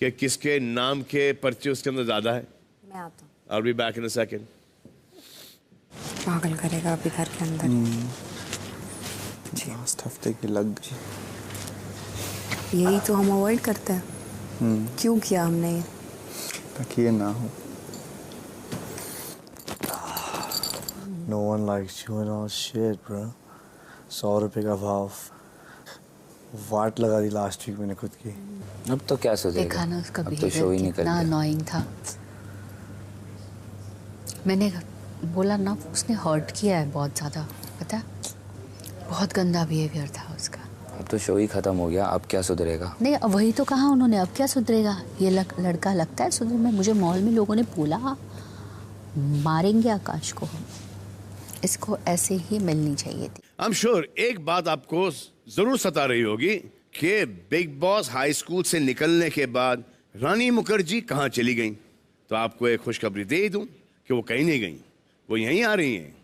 कि किसके नाम के पर्चे उसके अंदर ज्यादा है। मैं आता हूँ। I'll be back in a second. पागल करेगा अभी घर के अंदर। लास्ट हफ्ते की लग गई। यही तो हम अवॉइड करते हैं। क्यों किया हमने ये? ताकि ये ना हो। No one likes you and all shit, bro. 100 रुपए का भाव वाट लगा दी लास्ट वीक मैंने खुद की। अब तो क्या सोचेगा? देखा ना उसका अब तो शो ही बिहेवियर नहीं कितना करते। अनोइंग था। मैंने बोला ना उसने हर्ट किया है बहुत ज़्यादा, पता है? बहुत गंदा बिहेवियर था उसका। अब तो शो ही खत्म हो गया, अब क्या सुधरेगा? नहीं अब वही तो कहा उन्होंने, अब क्या सुधरेगा? ये लड़का लगता है सुधर में। मुझे मॉल में लोगों ने बोला मारेंगे आकाश को, इसको ऐसे ही मिलनी चाहिए थी। आई एम श्योर एक बात आपको जरूर सता रही होगी कि बिग बॉस हाई स्कूल से निकलने के बाद रानी मुखर्जी कहाँ चली गई। तो आपको एक खुशखबरी दे दूं कि वो कहीं नहीं गई, वो यहीं आ रही हैं।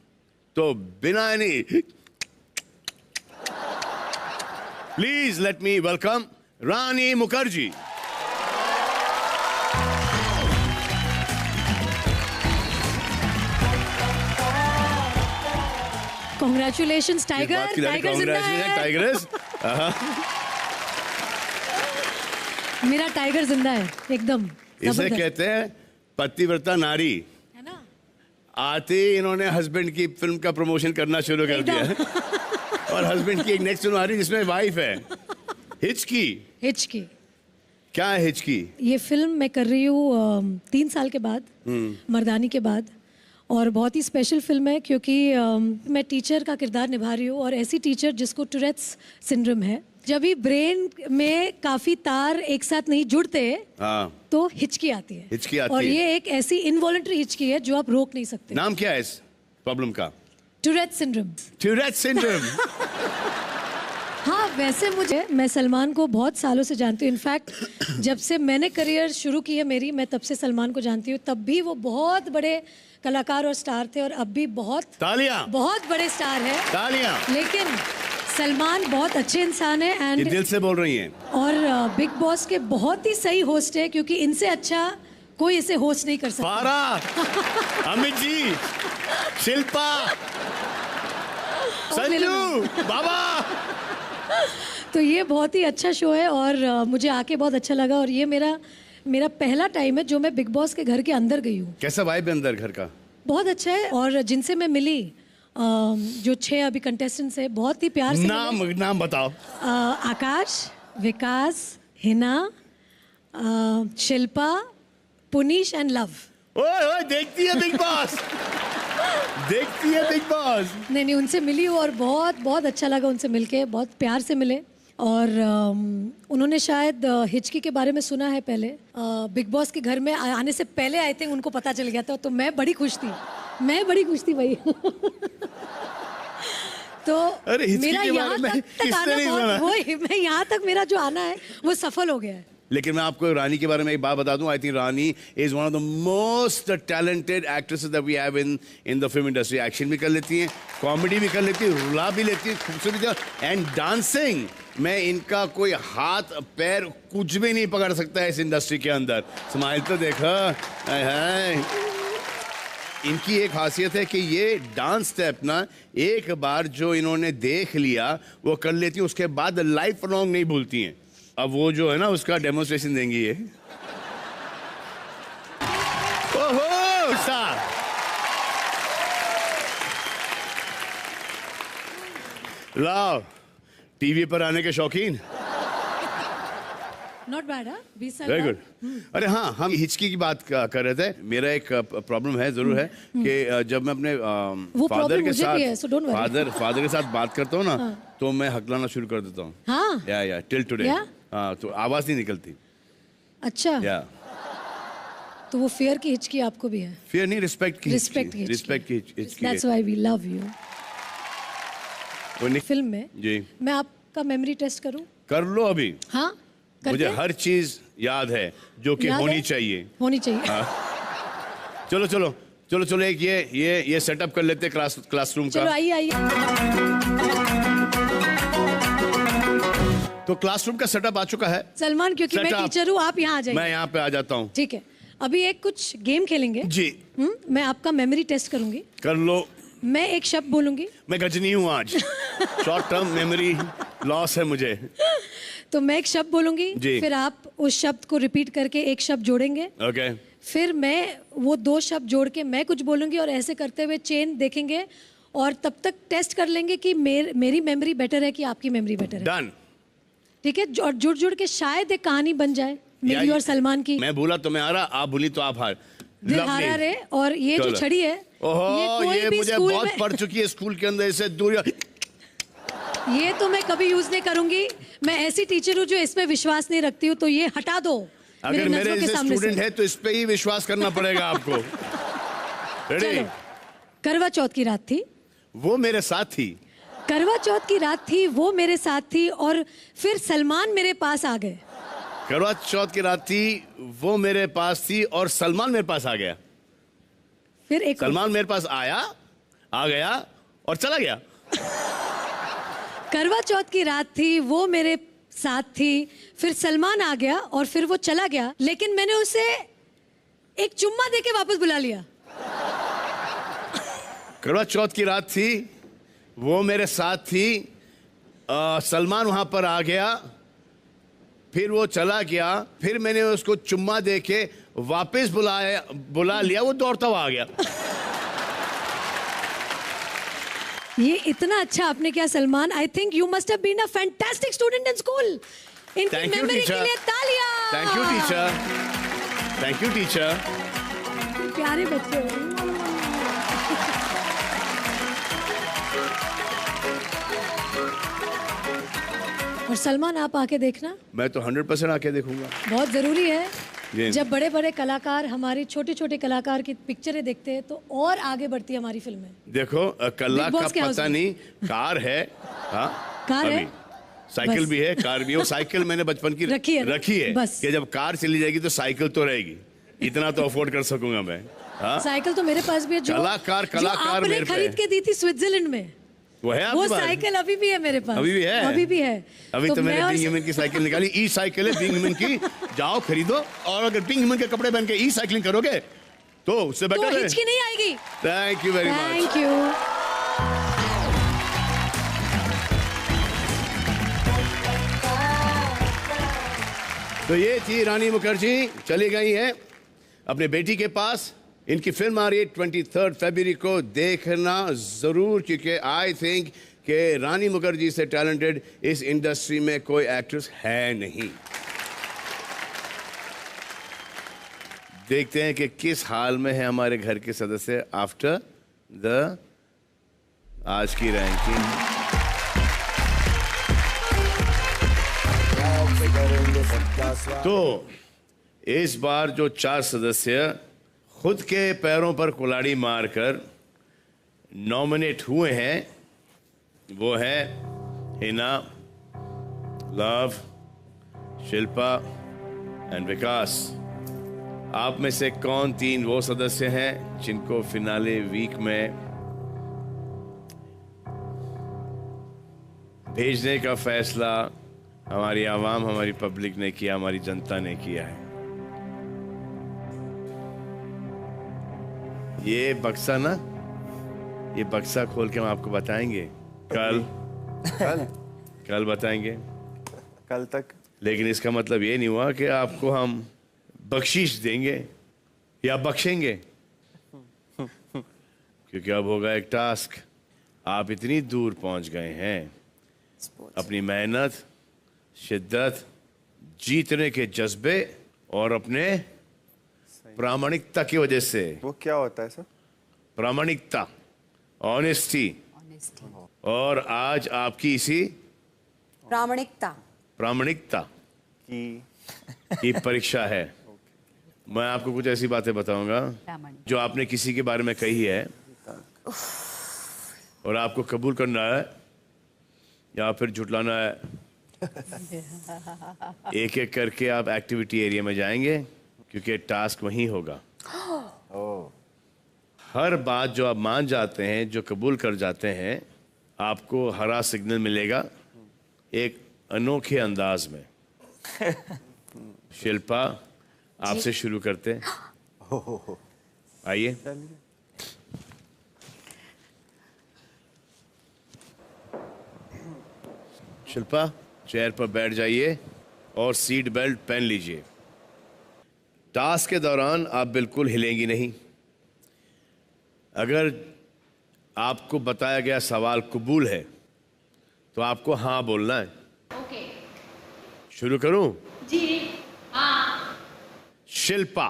तो बिना any please let me welcome Rani Mukherjee. Congratulations tiger. Tiger जिंदा है। टाइगर्स मेरा टाइगर जिंदा है एकदम। इसे जबरदस्त। कहते हैं पतिव्रता नारी। है ना? आते ही इन्होंने हस्बैंड की फिल्म का प्रमोशन करना शुरू कर दिया है। और हस्बैंड की एक नेक्स्ट फिल्म आ रही है जिसमें वाइफ है हिचकी। हिचकी। क्या है हिचकी? ये फिल्म मैं कर रही हूँ 3 साल के बाद, मर्दानी के बाद। और बहुत ही स्पेशल फिल्म है क्योंकि मैं टीचर का किरदार निभा रही हूँ और ऐसी टीचर जिसको टूरेट्स सिंड्रोम है। जब भी ब्रेन में काफी तार एक साथ नहीं जुड़ते हाँ तो हिचकी आती है। हिचकी आती और है। ये एक ऐसी इनवॉलंटरी हिचकी है जो आप रोक नहीं सकते। नाम क्या है इस प्रॉब्लम का? Tourette's syndrome. Tourette's syndrome. हाँ वैसे मैं सलमान को बहुत सालों से जानती हूँ। इनफैक्ट जब से मैंने करियर शुरू की है मेरी, मैं तब से सलमान को जानती हूँ। तब भी वो बहुत बड़े कलाकार और स्टार थे और अब भी बहुत बड़े स्टार है। तालियां। लेकिन सलमान बहुत अच्छे इंसान है ये एंड दिल से बोल रही हैं। और बिग बॉस के बहुत ही सही होस्ट है क्योंकि इनसे अच्छा कोई इसे होस्ट नहीं कर सकता। फारा, अमित जी, शिल्पा, संजू, बाबा। तो ये बहुत ही अच्छा शो है और मुझे आके बहुत अच्छा लगा। और ये मेरा पहला टाइम है जो मैं बिग बॉस के घर के अंदर गई हूँ। कैसा वाइब है अंदर घर का? बहुत अच्छा है। और जिनसे मैं मिली जो 6 अभी कंटेस्टेंट्स है बहुत ही प्यार से नाम बताओ। आकाश, विकास, हिना, शिल्पा पुनीश एंड लव। ओए ओए, देखती है बिग बॉस। देखती है बिग बॉस। नहीं, उनसे मिली हूँ और बहुत बहुत अच्छा लगा उनसे मिलके, बहुत प्यार से मिले। और उन्होंने शायद हिचकी के बारे में सुना है पहले, बिग बॉस के घर में आने से पहले आई थिंक उनको पता चल गया था, तो मैं बड़ी खुश थी भाई। तो मेरा यहाँ तक आना मैं यहाँ तक मेरा जो आना है वो सफल हो गया है। लेकिन मैं आपको रानी के बारे में एक बात बता दूं, I think Rani is one of the most talented actresses that we have in the film industry. Action भी कर लेती हैं, कॉमेडी भी कर लेती हैं, रुला भी लेती हैं, खूबसूरत, एंड डांसिंग में इनका कोई हाथ पैर कुछ भी नहीं पकड़ सकता है इस इंडस्ट्री के अंदर। स्माइल तो देखो, इनकी एक खासियत है कि ये डांस स्टेप ना एक बार जो इन्होंने देख लिया वो कर लेती हैं, उसके बाद लाइफ लॉन्ग नहीं भूलती हैं। अब वो जो है ना उसका डेमोन्स्ट्रेशन देंगी ये। ओहो साहब, लाओ टीवी पर आने के शौकीन। Not bad, very good. अरे हाँ, हम हिचकी की बात कर रहे थे। मेरा एक प्रॉब्लम है, जरूर है, कि जब मैं अपने फादर के साथ बात करता हूँ ना, तो मैं हकलाना शुरू कर देता हूँ। हाँ? या टिल टुडे। हाँ, तो आवाज नहीं निकलती। अच्छा। या तो वो फियर की हिचकी आपको भी है? फियर नहीं, रिस्पेक्ट की हिचकी। That's why we love you। Film में जी मैं आपका मेमोरी टेस्ट करूं? कर लो अभी। हाँ, मुझे हर चीज याद है जो कि होनी चाहिए। हाँ। चलो एक ये सेटअप कर लेते क्लासरूम का। चलो आइए। तो क्लासरूम का सेटअप आ चुका है सलमान, क्योंकि मैं टीचर हूँ, आप यहाँ आ जाइए। मैं यहाँ पे आ जाता हूँ। ठीक है, अभी एक कुछ गेम खेलेंगे जी। मैं आपका मेमोरी टेस्ट करूंगी। कर लो। मैं एक शब्द बोलूंगी। मैं गजनी हूँ आज। शॉर्ट टर्म मेमोरी लॉस है मुझे। तो मैं एक शब्द बोलूंगी, फिर आप उस शब्द को रिपीट करके एक शब्द जोड़ेंगे। ओके। फिर मैं वो दो शब्द जोड़ के मैं कुछ बोलूंगी और ऐसे करते हुए चेन देखेंगे और तब तक टेस्ट कर लेंगे कि मेरी मेमोरी बेटर है कि आपकी मेमोरी बेटर है। डन। ठीक है, और जुड़ के शायद एक कहानी बन जाए मेरी और सलमान की। मैं भूला तो मैं हारा, आप भूली तो आप हार। हारा रे। और ये जो छड़ी है, ये मुझे बहुत पड़ चुकी है स्कूल के अंदर, इससे दूर। ये तो मैं कभी यूज नहीं करूंगी। मैं ऐसी टीचर हूँ जो इसमें विश्वास नहीं रखती हूँ, तो ये हटा दो। अगर मेरे जैसे स्टूडेंट है तो इस पे ही विश्वास करना पड़ेगा आपको। रेडी? करवा चौथ की रात थी, वो मेरे साथ थी। करवा चौथ की रात थी, वो मेरे साथ थी, और फिर सलमान मेरे पास आ गए। करवा चौथ की रात थी, वो मेरे पास थी, और सलमान मेरे पास आ गया। फिर एक सलमान मेरे पास आया, आ गया और चला गया। करवा चौथ की रात थी, वो मेरे साथ थी, फिर सलमान आ गया और फिर वो चला गया, लेकिन मैंने उसे एक चुम्मा देके वापस बुला लिया। करवा चौथ की रात थी, वो मेरे साथ थी, सलमान वहां पर आ गया, फिर वो चला गया, फिर मैंने उसको चुम्मा देके वापस बुला लिया, वो दौड़ता हुआ आ गया। ये इतना अच्छा आपने किया Salman. I think you must have been a fantastic student in school. इनकी मेमोरी के लिए तालियां। Thank you teacher, thank you teacher. प्यारे बच्चे हो। और सलमान आप आके देखना। मैं तो 100% आके देखूंगा। बहुत जरूरी है। जब बड़े बड़े कलाकार हमारे छोटे छोटे कलाकार की पिक्चरें देखते हैं तो और आगे बढ़ती है हमारी फिल्में। देखो कला का पता नहीं, कार है। हाँ, कार है, साइकिल भी है, कार भी है। वो साइकिल मैंने बचपन की रखी है बस। कि जब कार चली जाएगी तो साइकिल तो रहेगी, इतना तो अफोर्ड कर सकूंगा मैं। हाँ? साइकिल तो मेरे पास भी है, जो आपने खरीद के दी थी स्विट्जरलैंड में, वो है वो साइकिल अभी भी है मेरे पास। अभी भी है? अभी भी है। अभी तो मैंने बिंग ह्यूमन की साइकिल निकाली, ई साइकिल है बिंग ह्यूमन की। जाओ खरीदो, और अगर बिंग ह्यूमन के कपड़े पहन के ई साइकिलिंग करोगे तो उससे बेटर है। हिचकी नहीं आएगी। Thank you very much. Thank you. तो ये थी रानी मुखर्जी, चली गई है अपने बेटी के पास। इनकी फिल्म आ रही है 23 फरवरी को, देखना जरूर, क्योंकि आई थिंक कि रानी मुखर्जी से टैलेंटेड इस इंडस्ट्री में कोई एक्ट्रेस है नहीं। देखते हैं कि किस हाल में है हमारे घर के सदस्य आफ्टर द आज की रैंकिंग। तो इस बार जो 4 सदस्य खुद के पैरों पर कुल्हाड़ी मारकर नॉमिनेट हुए हैं वो है हिना, लव, शिल्पा एंड विकास। आप में से कौन 3 वो सदस्य हैं जिनको फिनाले वीक में भेजने का फैसला हमारी आवाम, हमारी पब्लिक ने किया, हमारी जनता ने किया है? ये बक्सा ना, ये बक्सा खोल के हम आपको बताएंगे कल बताएंगे कल तक। लेकिन इसका मतलब ये नहीं हुआ कि आपको हम बख्शीश देंगे या बख्शेंगे, क्योंकि अब होगा एक टास्क। आप इतनी दूर पहुंच गए हैं अपनी मेहनत, शिद्दत, जीतने के जज्बे और अपने प्रामाणिकता की वजह से। वो क्या होता है सर? प्रामाणिकता, ऑनेस्टी। और आज आपकी इसी प्रामाणिकता की परीक्षा है। मैं आपको कुछ ऐसी बातें बताऊंगा जो आपने किसी के बारे में कही है और आपको कबूल करना है या फिर झुटलाना है। एक एक करके आप एक्टिविटी एरिया में जाएंगे क्योंकि टास्क वहीं होगा। हर बात जो आप मान जाते हैं, जो कबूल कर जाते हैं, आपको हरा सिग्नल मिलेगा एक अनोखे अंदाज में। शिल्पा, आपसे शुरू करते हैं। आइए। शिल्पा, चेयर पर बैठ जाइए और सीट बेल्ट पहन लीजिए। टास्क के दौरान आप बिल्कुल हिलेंगी नहीं। अगर आपको बताया गया सवाल कबूल है तो आपको हाँ बोलना है। ओके। शुरू करूं? जी हाँ। शिल्पा,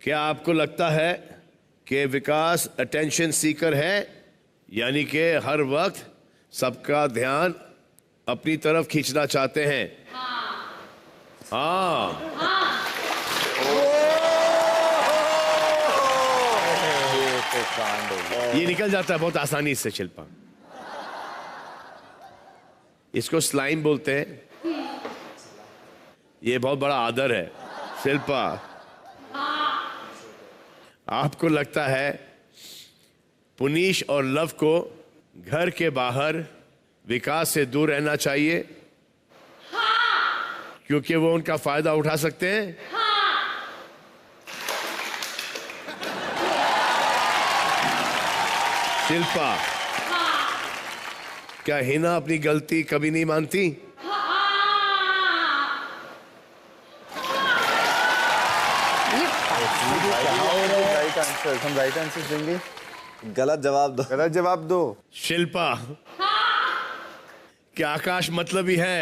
क्या आपको लगता है कि विकास अटेंशन सीकर है, यानी कि हर वक्त सबका ध्यान अपनी तरफ खींचना चाहते हैं? हाँ। ये निकल जाता है बहुत आसानी से शिल्पा। इसको स्लाइम बोलते हैं। ये बहुत बड़ा आदर है। शिल्पा, आपको लगता है पुनीश और लव को घर के बाहर विकास से दूर रहना चाहिए? क्योंकि वो उनका फायदा उठा सकते हैं? शिल्पा, क्या हिना अपनी गलती कभी नहीं मानती? हम राइट आंसर देंगे। गलत जवाब दो। शिल्पा, क्या आकाश मतलबी है?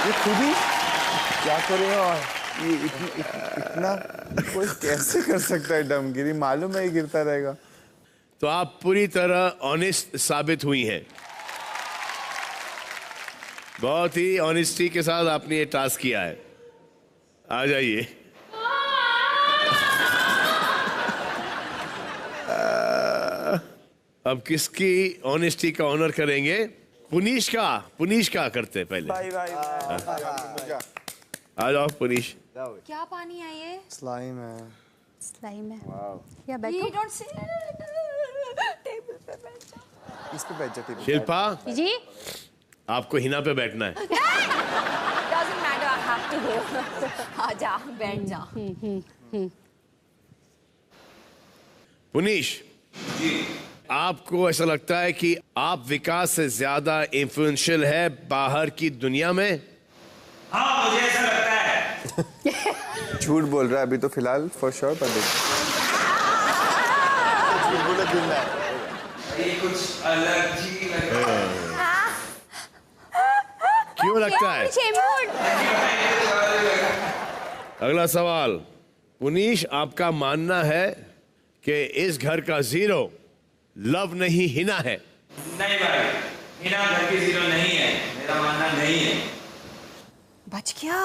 ये खुद ही क्या करे और ये इतना कोई कैसे कर सकता है? डमगिरी मालूम है, ये गिरता रहेगा। तो आप पूरी तरह ऑनेस्ट साबित हुई हैं। बहुत ही ऑनेस्टी के साथ आपने ये टास्क किया है। आ जाइए। अब किसकी ऑनेस्टी का ऑनर करेंगे? पुनीश का करते पहले। आ जाओ पुनीश। क्या पानी है ये? स्लाइम है। स्लाइम है। या बैठो। You don't say टेबल पे बैठ जाओ। इस पे बैठ जा टेबल। शिल्पा, जी आपको हिना पे बैठना है। Doesn't matter, I have to go. आ जा, बैठ जा। पुनीश, आपको ऐसा लगता है कि आप विकास से ज्यादा इन्फ्लुएंशियल है बाहर की दुनिया में? हाँ, मुझे ऐसा लगता है। झूठ बोल रहा है अभी तो फिलहाल, फॉर श्योर। पर ये कुछ अलग जी लग रहा है। क्यों लगता है? अगला सवाल, पुनीश, आपका मानना है कि इस घर का जीरो लव नहीं हिना है? नहीं भाई, हिना घर की जीरो नहीं है, मेरा मानना नहीं है। बच गया।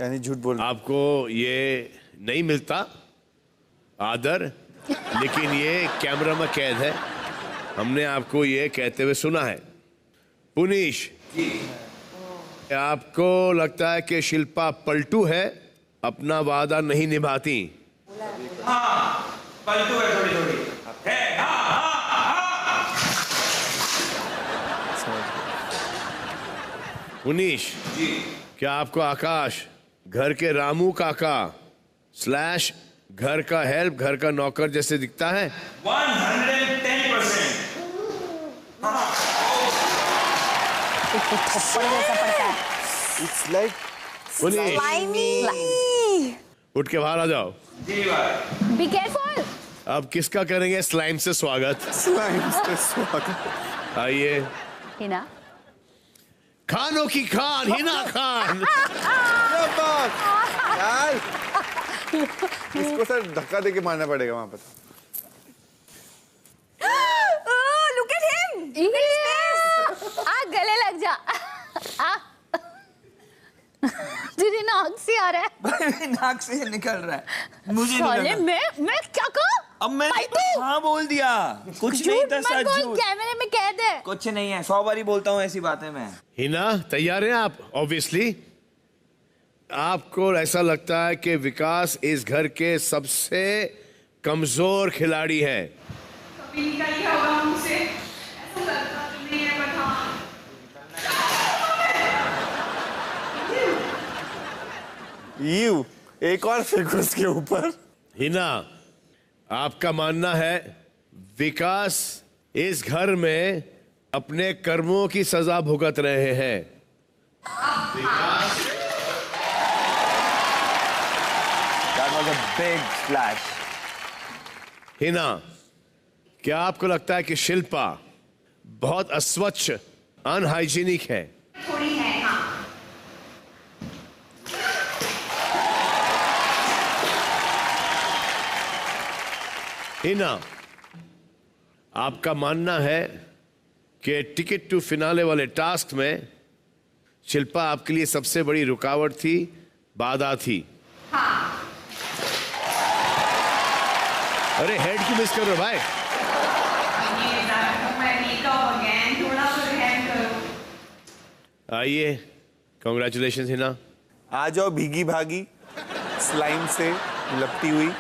यानी झूठ बोल। आपको ये नहीं मिलता आदर, लेकिन ये कैमरा में कैद है, हमने आपको ये कहते हुए सुना है। पुनीश, आपको लगता है कि शिल्पा पलटू है, अपना वादा नहीं निभाती? हाँ, पलटू है थोड़ी थोड़ी है। हाँ, हाँ, हाँ। पुनीश जी, क्या आपको आकाश घर के रामू काका स्लैश घर का हेल्प, घर का नौकर जैसे दिखता है? 110%। थप्पड़ जैसा पड़ता है। It's like Puneesh, Slimy। उठ के बाहर आ जाओ। जी भाई। Be careful. अब किसका करेंगे स्लाइम से स्वागत? slime से स्वागत। आइए। हिना, खानों की खान हिना खान। क्या बात यार, इसको सर धक्का देके मारना पड़ेगा वहां पर। Look at him। आ गले लग जा। आ तुझे नाक से आ रहा है। नाक से निकल रहा है, मुझे नहीं साले, लगा। मैं क्या कहूँ? अब मैंने हाँ बोल दिया, कुछ नहीं था सच झूठ। कैमरे में कैद है। कुछ नहीं है, 100 बारी बोलता हूँ ऐसी बातें मैं। हिना, तैयार हैं आप? ऑब्वियसली आपको ऐसा लगता है कि विकास इस घर के सबसे कमजोर खिलाड़ी है। कभी निकल गया होगा मुझसे, ऐसा लगता तो नहीं है, बट हाँ। यू एक और फेंको उसके ऊपर। हिना, आपका मानना है विकास इस घर में अपने कर्मों की सजा भुगत रहे हैं? That was a big splash. Hina, क्या आपको लगता है कि शिल्पा बहुत अस्वच्छ, अनहाइजीनिक है? थोड़ी है, हाँ। हिना, आपका मानना है कि टिकट टू फिनाले वाले टास्क में शिल्पा आपके लिए सबसे बड़ी रुकावट थी, बाधा थी? हाँ। अरे हेड क्यों मिस कर रहे हो भाई? मैं मेकअप अगेन, थोड़ा तो रहम करो। आइए, कॉन्ग्रेचुलेशन हिना। आ जाओ भीगी भागी स्लाइम से लपटी हुई।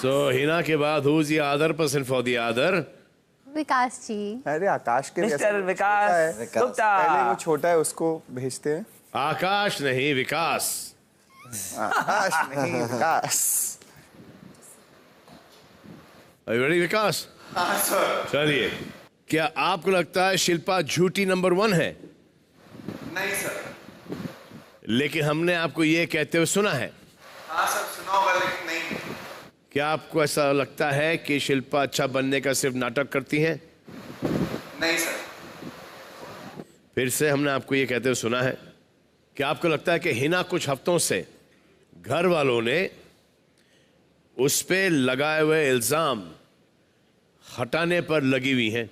सो हिना के बाद who's the other person for the other? विकास जी। अरे आकाश के मिस्टर विकास गुप्ता। पहले वो छोटा है, उसको भेजते हैं। आकाश नहीं, विकास। आकाश नहीं, विकास। Are you ready, विकास? हाँ सर। चलिए, क्या आपको लगता है शिल्पा झूठी नंबर 1 है? नहीं सर। लेकिन हमने आपको ये कहते हुए सुना है। हाँ सर, सुना होगा लेकिन नहीं। क्या आपको ऐसा लगता है कि शिल्पा अच्छा बनने का सिर्फ नाटक करती हैं? नहीं सर। फिर से हमने आपको ये कहते हुए सुना है। क्या आपको लगता है कि हिना कुछ हफ्तों से घर वालों ने उस पे लगाए हुए इल्जाम हटाने पर लगी हुई हैं?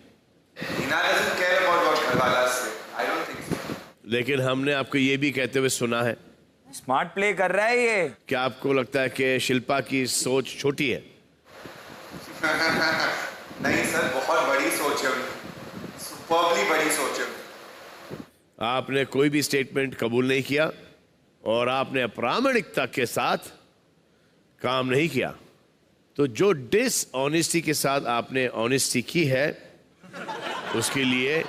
लेकिन हमने आपको ये भी कहते हुए सुना है। स्मार्ट प्ले कर रहा है ये। क्या आपको लगता है कि शिल्पा की सोच छोटी है? नहीं सर, बहुत बड़ी सोच है, सुपर्बली बड़ी सोच है। आपने कोई भी स्टेटमेंट कबूल नहीं किया और आपने प्रामाणिकता के साथ काम नहीं किया। तो जो डिसऑनेस्टी के साथ आपने ऑनेस्टी की है उसके लिए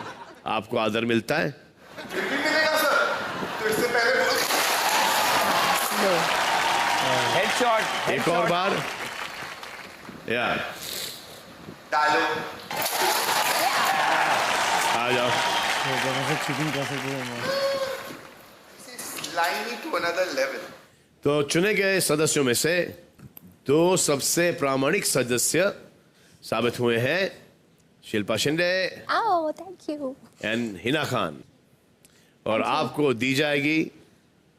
आपको आदर मिलता है। फिर भी मिलेगा सर, तो इससे पहले हेडशॉट। एक और बार यार, डालो। आ जाओ। Slimy to another level. तो चुने गए सदस्यों में से 2 सबसे प्रामाणिक सदस्य साबित हुए हैं, Shilpa Shinde Oh, thank you. And Hina Khan. और आपको दी जाएगी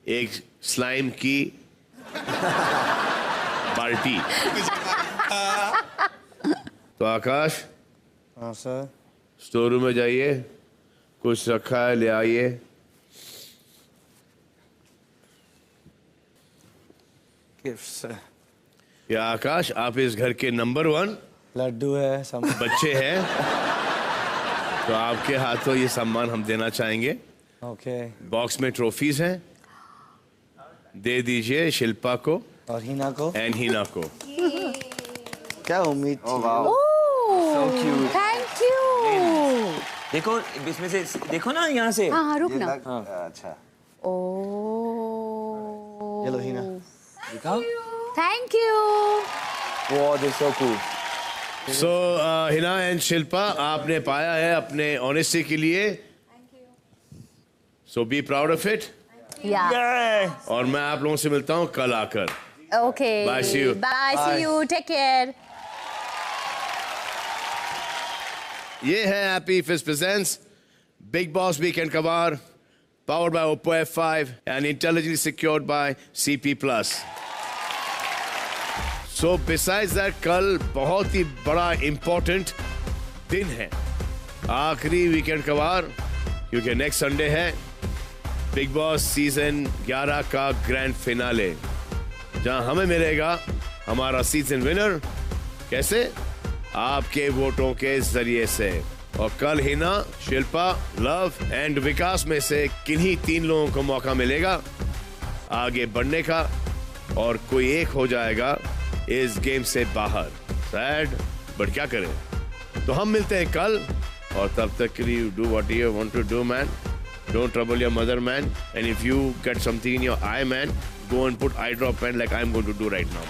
एक स्लाइम की बाल्टी। तो आकाश, हाँ सर। स्टोर रूम में जाइए, कुछ रखा है ले आइए। या आकाश, आप इस घर के नंबर 1 लड्डू है, बच्चे हैं, तो आपके हाथों ये सम्मान हम देना चाहेंगे। ओके। बॉक्स में ट्रॉफीज हैं, दे दीजिए शिल्पा को और हिना को एंड हिना को। क्या उम्मीद थी? Thank you. देखो इसमें से देखो ना, यहाँ से। हाँ रुक ना। अच्छा। ओ ये लो Hina. Thank you. Wow, this is so cool. So Hina and Shilpa, आपने पाया है अपने ऑनेस्टी के लिए। So be proud of it. या और मैं आप लोगों से मिलता हूँ कल आकर। Okay Bye, see you. Bye, see you, take care. ये है happy feast presents Bigg Boss weekend का वार, powered by Oppo F5 and intelligently secured by CP+. So besides that, कल बहुत ही बड़ा इम्पोर्टेंट दिन है, आखिरी वीकेंड का वार, क्योंकि नेक्स्ट संडे है बिग बॉस सीजन 11 का ग्रैंड फिनाले, जहां हमें मिलेगा हमारा सीजन विनर। कैसे? आपके वोटों के जरिए से। और कल हिना, शिल्पा, लव एंड विकास में से किन्हीं 3 लोगों को मौका मिलेगा आगे बढ़ने का, और कोई एक हो जाएगा इस गेम से बाहर। सैड, बट क्या करें। तो हम मिलते हैं कल, और तब तक के लिए do what you want to do man, don't trouble your mother man, and if you get something in your eye man, go and put eye drop pen like I'm going to do right now.